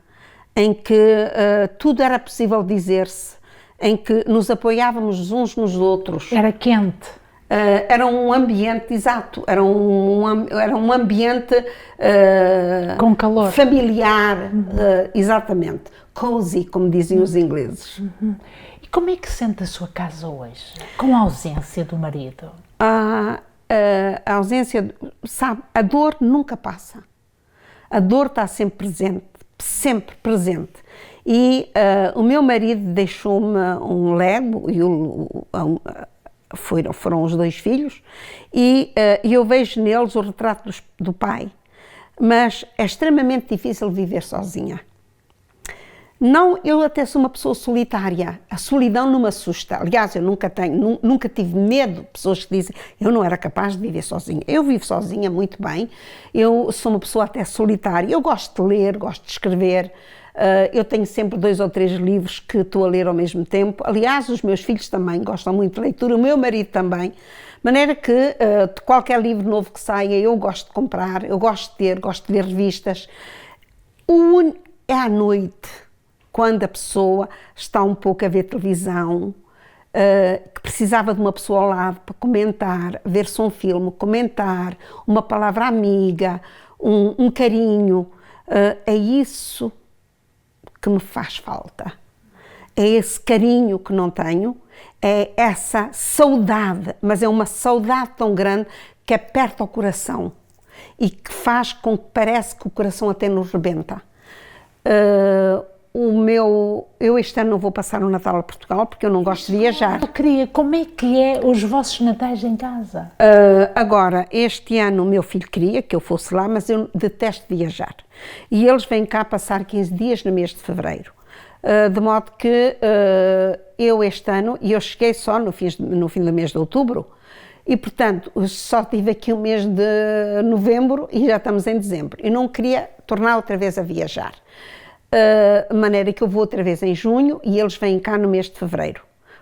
em que tudo era possível dizer-se, em que nos apoiávamos uns nos outros. Era quente. Era um ambiente, exato, era um ambiente com calor, familiar, exatamente, cozy, como dizem os ingleses. E como é que se sente a sua casa hoje, com a ausência do marido? A ausência, sabe, a dor nunca passa, a dor está sempre presente. E o meu marido deixou-me um legado, e foram os 2 filhos, e eu vejo neles o retrato do pai, mas é extremamente difícil viver sozinha. Não, eu até sou uma pessoa solitária, a solidão não me assusta. Aliás, eu nunca tive medo de pessoas que dizem eu não era capaz de viver sozinha. Eu vivo sozinha muito bem, eu sou uma pessoa até solitária, eu gosto de ler, gosto de escrever. Eu tenho sempre 2 ou 3 livros que estou a ler ao mesmo tempo. Aliás, os meus filhos também gostam muito de leitura, o meu marido também. De maneira que de qualquer livro novo que saia eu gosto de comprar, eu gosto de ver revistas. É à noite, quando a pessoa está um pouco a ver televisão, que precisava de uma pessoa ao lado para comentar, ver-se um filme, comentar, uma palavra amiga, um carinho. É isso que me faz falta, é esse carinho que não tenho, é essa saudade, mas é uma saudade tão grande que aperta o coração e que faz com que parece que o coração até nos rebenta. Eu este ano não vou passar o Natal a Portugal porque eu não gosto de viajar. Eu queria, como é que é os vossos natais em casa? Agora, este ano o meu filho queria que eu fosse lá, mas eu detesto viajar. E eles vêm cá passar 15 dias no mês de fevereiro. De modo que eu este ano, e eu cheguei só no fim do mês de outubro, e portanto só tive aqui o mês de novembro e já estamos em dezembro. Eu não queria tornar outra vez a viajar. De maneira que eu vou outra vez em junho e eles vêm cá no mês de fevereiro.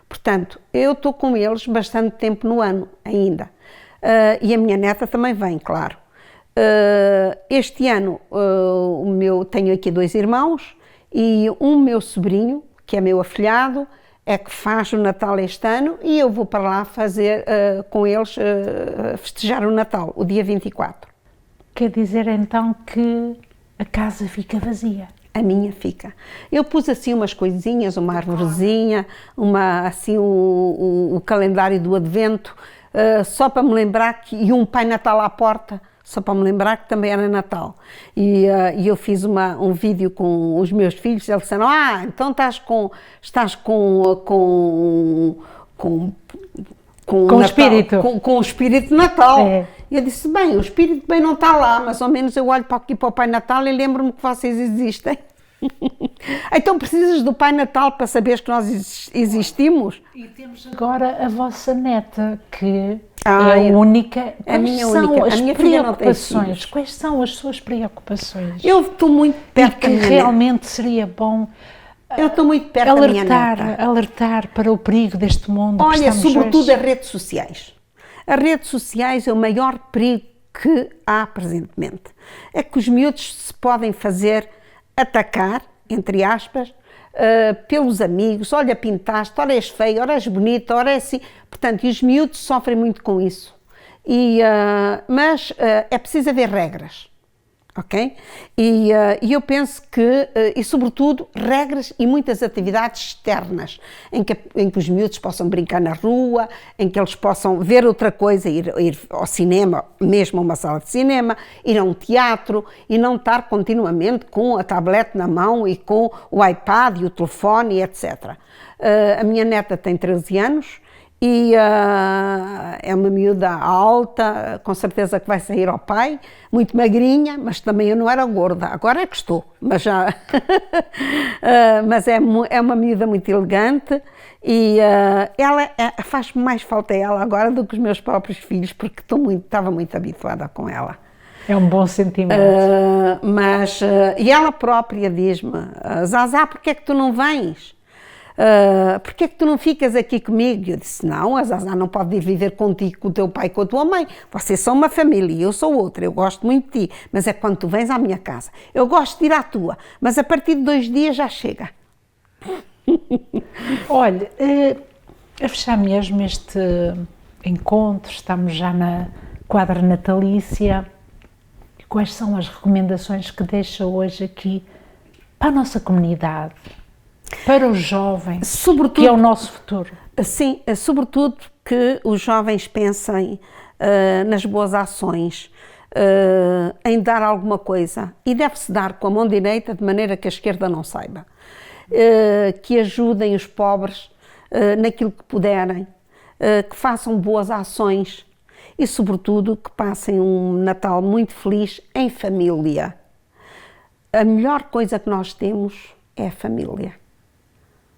Portanto, eu estou com eles bastante tempo no ano ainda. E a minha neta também vem, claro. Este ano tenho aqui 2 irmãos e um meu sobrinho, que é meu afilhado, é que faz o Natal este ano e eu vou para lá fazer com eles, festejar o Natal, o dia 24. Quer dizer então que a casa fica vazia? A minha fica. Eu pus assim umas coisinhas, uma arvorezinha, assim o calendário do Advento, só para me lembrar e um Pai Natal à porta, só para me lembrar que também era Natal. E eu fiz um vídeo com os meus filhos, eles disseram: então estás com o espírito. Com o espírito de Natal. É. Eu disse: bem, o espírito bem não está lá, mas ao menos eu olho para aqui para o Pai Natal e lembro-me que vocês existem. Então precisas do Pai Natal para saberes que nós existimos? E temos agora a vossa neta, que é a única. A minha única. A minha filha não tem filhos. Quais são as suas preocupações? Eu estou muito perto da minha neta. Realmente seria bom. Eu estou muito perto da minha neta. Alertar para o perigo deste mundo. Olha, sobretudo as redes sociais. As redes sociais é o maior perigo que há presentemente. É que os miúdos se podem fazer atacar, entre aspas, pelos amigos. Olha, pintaste, olha, és feio, olha, és bonita, olha, é assim. Portanto, e os miúdos sofrem muito com isso. Mas é preciso haver regras. ok? E eu penso que, e sobretudo, regras e muitas atividades externas, em que os miúdos possam brincar na rua, em que eles possam ver outra coisa, ir ao cinema, mesmo a uma sala de cinema, ir a um teatro, e não estar continuamente com a tablete na mão e com o iPad e o telefone, etc. A minha neta tem 13 anos, e é uma miúda alta, com certeza que vai sair ao pai, muito magrinha, mas também eu não era gorda, agora é que estou, mas já mas é uma miúda muito elegante, e faz mais falta a ela agora do que os meus próprios filhos, porque estava muito habituada com ela. É um bom sentimento. E ela própria diz-me: Zazá, porquê é que tu não vens? Porquê é que tu não ficas aqui comigo? Eu disse: não, a Zazá não pode ir viver contigo, com o teu pai e com a tua mãe. Vocês são uma família e eu sou outra, eu gosto muito de ti, mas é quando tu vens à minha casa. Eu gosto de ir à tua, mas a partir de 2 dias já chega. Olha, a fechar mesmo este encontro, estamos já na quadra natalícia. Quais são as recomendações que deixa hoje aqui para a nossa comunidade? Para os jovens, sobretudo, que é o nosso futuro. Sim, sobretudo que os jovens pensem nas boas ações, em dar alguma coisa. E deve-se dar com a mão direita, de maneira que a esquerda não saiba. Que ajudem os pobres naquilo que puderem, que façam boas ações e, sobretudo, que passem um Natal muito feliz em família. A melhor coisa que nós temos é a família.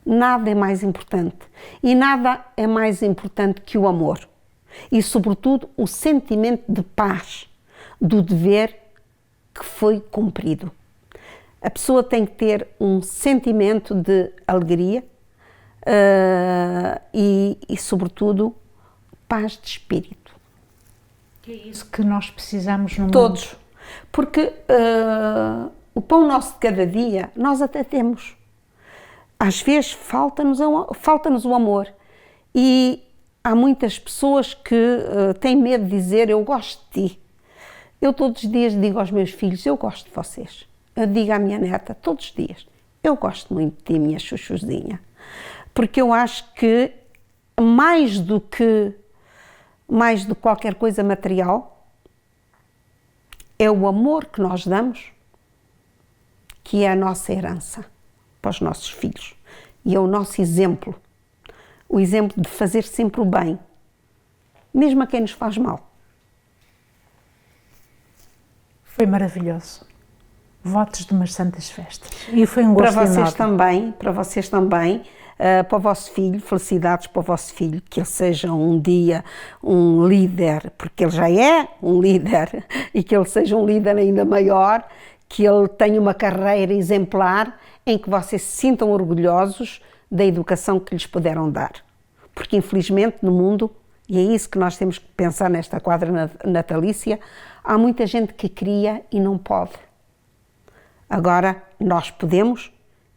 Nada é mais importante. E nada é mais importante que o amor. E, sobretudo, o sentimento de paz, do dever que foi cumprido. A pessoa tem que ter um sentimento de alegria e, sobretudo, paz de espírito. É isso que nós precisamos no mundo. Todos. Porque o pão nosso de cada dia, nós até temos. Às vezes falta-nos o amor, e há muitas pessoas que têm medo de dizer: eu gosto de ti. Eu todos os dias digo aos meus filhos: eu gosto de vocês. Eu digo à minha neta todos os dias: eu gosto muito de ti, minha chuchuzinha. Porque eu acho que mais do que qualquer coisa material, é o amor que nós damos que é a nossa herança para os nossos filhos, e é o nosso exemplo, o exemplo de fazer sempre o bem, mesmo a quem nos faz mal. Foi maravilhoso. Votos de umas santas festas. E foi um gosto para vocês enorme. Para vocês também, para o vosso filho, felicidades para o vosso filho, que ele seja um dia um líder, porque ele já é um líder, e que ele seja um líder ainda maior, que ele tenha uma carreira exemplar, em que vocês se sintam orgulhosos da educação que lhes puderam dar. Porque, infelizmente, no mundo, e é isso que nós temos que pensar nesta quadra natalícia, há muita gente que cria e não pode. Agora, nós podemos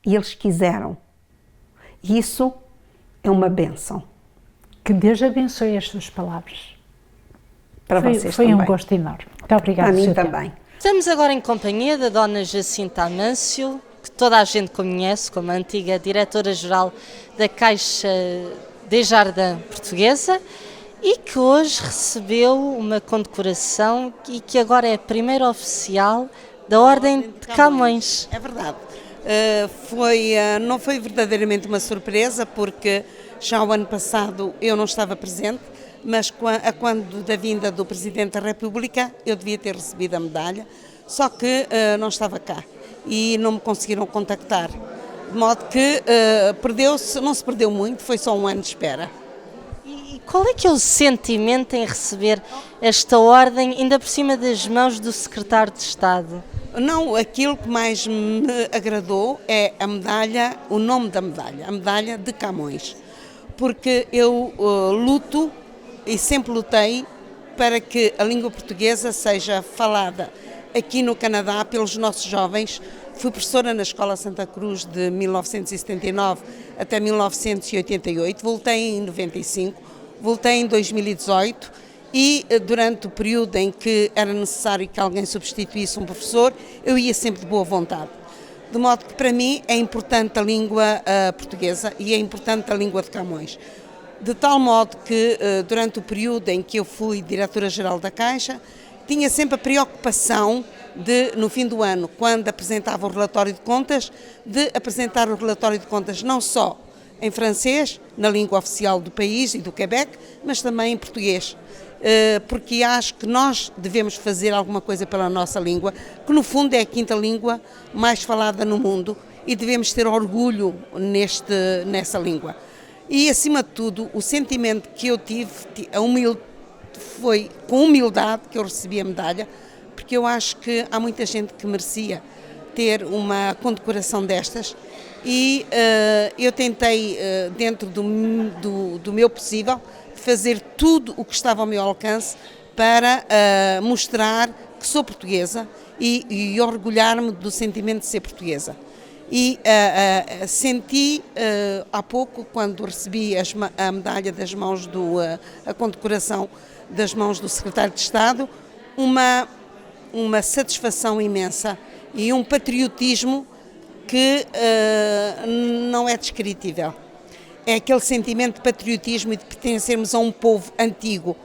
e eles quiseram. E isso é uma bênção. Que Deus abençoe as suas palavras. Para vocês foi também. Um gosto enorme. Muito obrigada. A mim também. Estamos agora em companhia da Dona Jacinta Amâncio, que toda a gente conhece como a antiga diretora-geral da Caixa Desjardins Portuguesa, e que hoje recebeu uma condecoração e que agora é a primeira oficial da Ordem de Camões. É verdade. Não foi verdadeiramente uma surpresa, porque já o ano passado eu não estava presente, mas quando da vinda do Presidente da República eu devia ter recebido a medalha, só que não estava cá e não me conseguiram contactar, de modo que não se perdeu muito, foi só um ano de espera. E qual é que é o sentimento em receber esta ordem, ainda por cima das mãos do Secretário de Estado? Não, aquilo que mais me agradou é a medalha, o nome da medalha, a medalha de Camões, porque eu luto e sempre lutei para que a língua portuguesa seja falada aqui no Canadá pelos nossos jovens. Fui professora na Escola Santa Cruz de 1979 até 1988, voltei em 95, voltei em 2018 e durante o período em que era necessário que alguém substituísse um professor, eu ia sempre de boa vontade. De modo que para mim é importante a língua portuguesa e é importante a língua de Camões. De tal modo que durante o período em que eu fui diretora-geral da Caixa, tinha sempre a preocupação de, no fim do ano, quando apresentava o relatório de contas, de apresentar o relatório de contas não só em francês, na língua oficial do país e do Quebec, mas também em português. Porque acho que nós devemos fazer alguma coisa pela nossa língua, que no fundo é a quinta língua mais falada no mundo e devemos ter orgulho nessa língua. E acima de tudo, o sentimento que eu tive, foi com humildade que eu recebi a medalha, porque eu acho que há muita gente que merecia ter uma condecoração destas e eu tentei, dentro do meu possível, fazer tudo o que estava ao meu alcance para mostrar que sou portuguesa e orgulhar-me do sentimento de ser portuguesa. E senti há pouco, quando recebi a medalha das mãos a condecoração das mãos do secretário de Estado, uma satisfação imensa e um patriotismo que não é descritível. É aquele sentimento de patriotismo e de pertencermos a um povo antigo,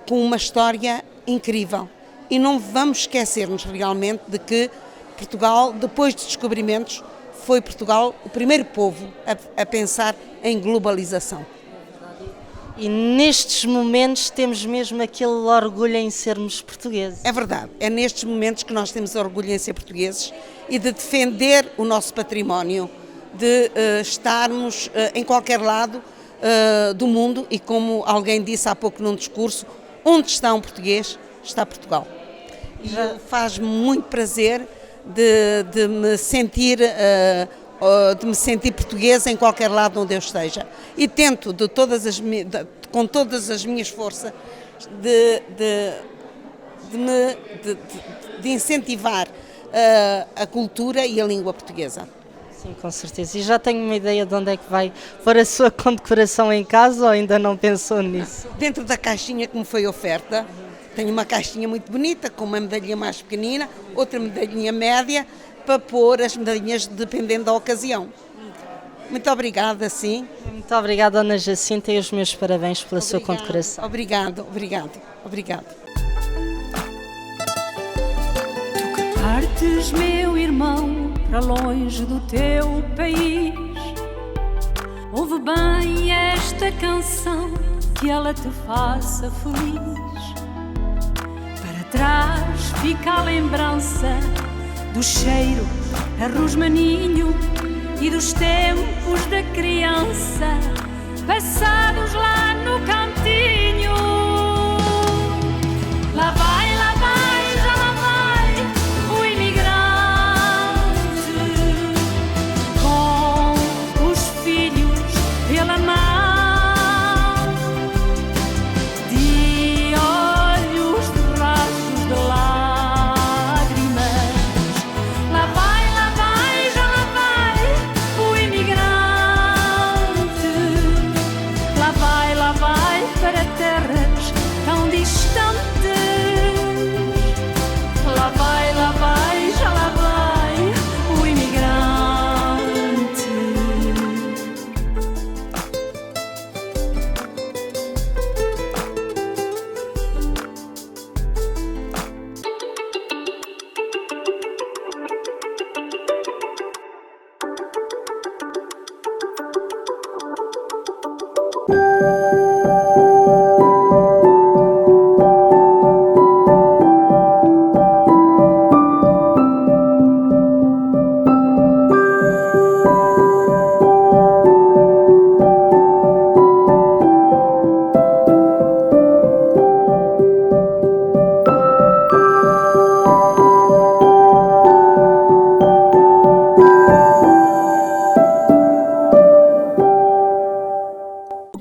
com uma história incrível. E não vamos esquecer-nos realmente de que Portugal, depois dos descobrimentos, foi Portugal o primeiro povo a pensar em globalização. E nestes momentos temos mesmo aquele orgulho em sermos portugueses. É verdade, é nestes momentos que nós temos orgulho em ser portugueses e de defender o nosso património, de estarmos em qualquer lado do mundo e, como alguém disse há pouco num discurso, onde está um português, está Portugal. E faz-me muito prazer de me sentir portuguesa em qualquer lado onde eu esteja. E tento, com todas as minhas forças, de incentivar a cultura e a língua portuguesa. Sim, com certeza. E já tenho uma ideia de onde é que vai pôr a sua condecoração em casa ou ainda não pensou nisso? Dentro da caixinha que me foi oferta, tenho uma caixinha muito bonita, com uma medalhinha mais pequenina, outra medalhinha média, para pôr as medalhinhas dependendo da ocasião. Muito obrigada, sim. Muito obrigada, Dona Jacinta, e os meus parabéns pela sua condecoração. Obrigado. Tu que partes, meu irmão, para longe do teu país, ouve bem esta canção, que ela te faça feliz. Para trás fica a lembrança do cheiro a rosmaninho e dos tempos da criança passados lá no cantinho. Lá vai, já lá vai o imigrante com os filhos pela mão, de olhos de rastros de lágrimas. Lá vai, já lá vai o imigrante. Lá vai para terras tão distantes. Lá vai, já lá vai o imigrante.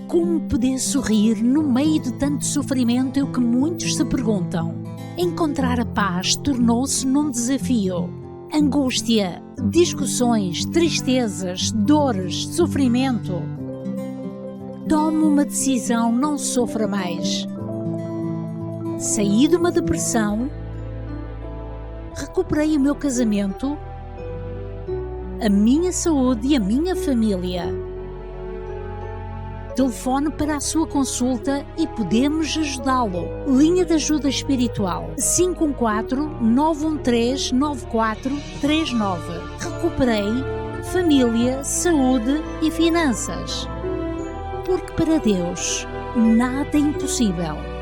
Como poder sorrir no meio de tanto sofrimento é o que muitos se perguntam. Encontrar a paz tornou-se num desafio. Angústia, discussões, tristezas, dores, sofrimento. Tome uma decisão, não sofra mais. Saí de uma depressão, recuperei o meu casamento, a minha saúde e a minha família. Telefone para a sua consulta e podemos ajudá-lo. Linha de ajuda espiritual 514-913-9439. Recuperei família, saúde e finanças. Porque para Deus nada é impossível.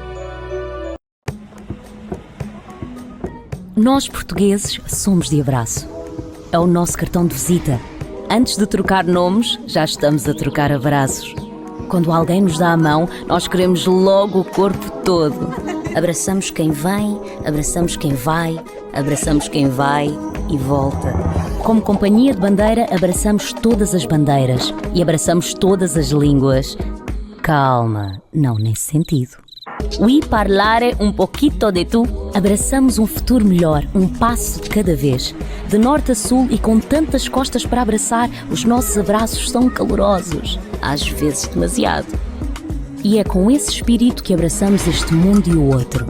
Nós portugueses somos de abraço. É o nosso cartão de visita. Antes de trocar nomes, já estamos a trocar abraços. Quando alguém nos dá a mão, nós queremos logo o corpo todo. Abraçamos quem vem, abraçamos quem vai, abraçamos quem vai e volta. Como companhia de bandeira, abraçamos todas as bandeiras e abraçamos todas as línguas. Calma, não nesse sentido. Oui, parlare un poquito de tu. Abraçamos um futuro melhor, um passo de cada vez. De norte a sul e com tantas costas para abraçar, os nossos abraços são calorosos, às vezes demasiado. E é com esse espírito que abraçamos este mundo e o outro.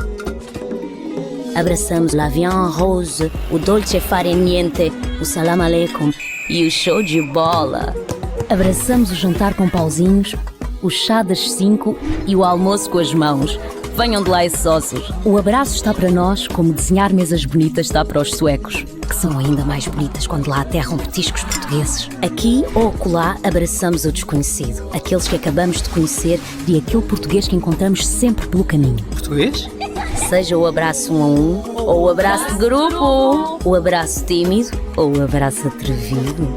Abraçamos la viande rose, o dolce fare niente, o salam aleikum e o show de bola. Abraçamos o jantar com pauzinhos, o chá das 5 e o almoço com as mãos. Venham de lá esses ossos. O abraço está para nós como desenhar mesas bonitas está para os suecos, que são ainda mais bonitas quando lá aterram petiscos portugueses. Aqui ou acolá abraçamos o desconhecido, aqueles que acabamos de conhecer e aquele português que encontramos sempre pelo caminho. Português? Seja o abraço 1 a 1, ou o abraço de grupo, o abraço tímido ou o abraço atrevido.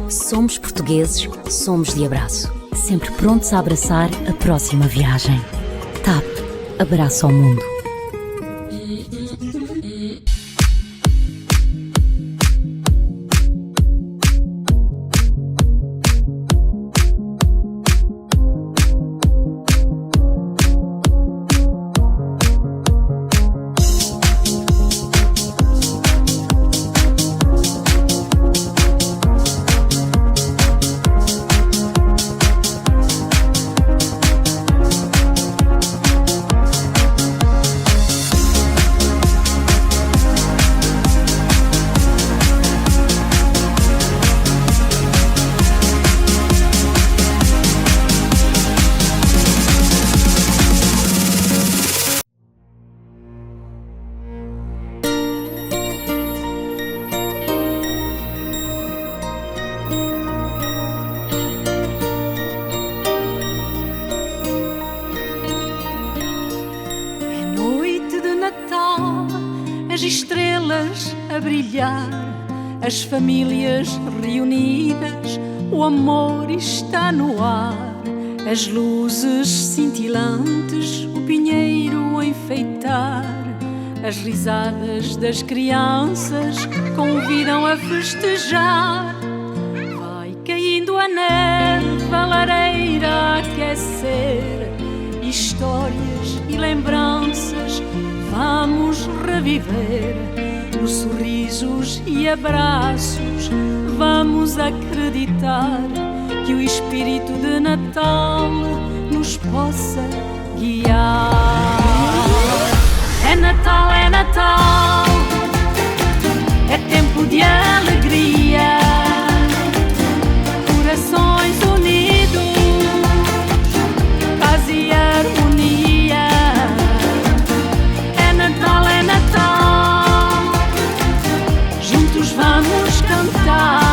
Somos portugueses, somos de abraço. Sempre prontos a abraçar a próxima viagem. TAP, abraço ao mundo. As estrelas a brilhar, as famílias reunidas, o amor está no ar, as luzes cintilantes, o pinheiro a enfeitar, as risadas das crianças convidam a festejar. Vai caindo a neve, a lareira a aquecer, histórias e lembranças vamos reviver, nos sorrisos e abraços vamos acreditar que o espírito de Natal nos possa guiar. É Natal, é Natal, é tempo de alegria, corações unidos, paz e harmonia. É Natal, juntos vamos cantar.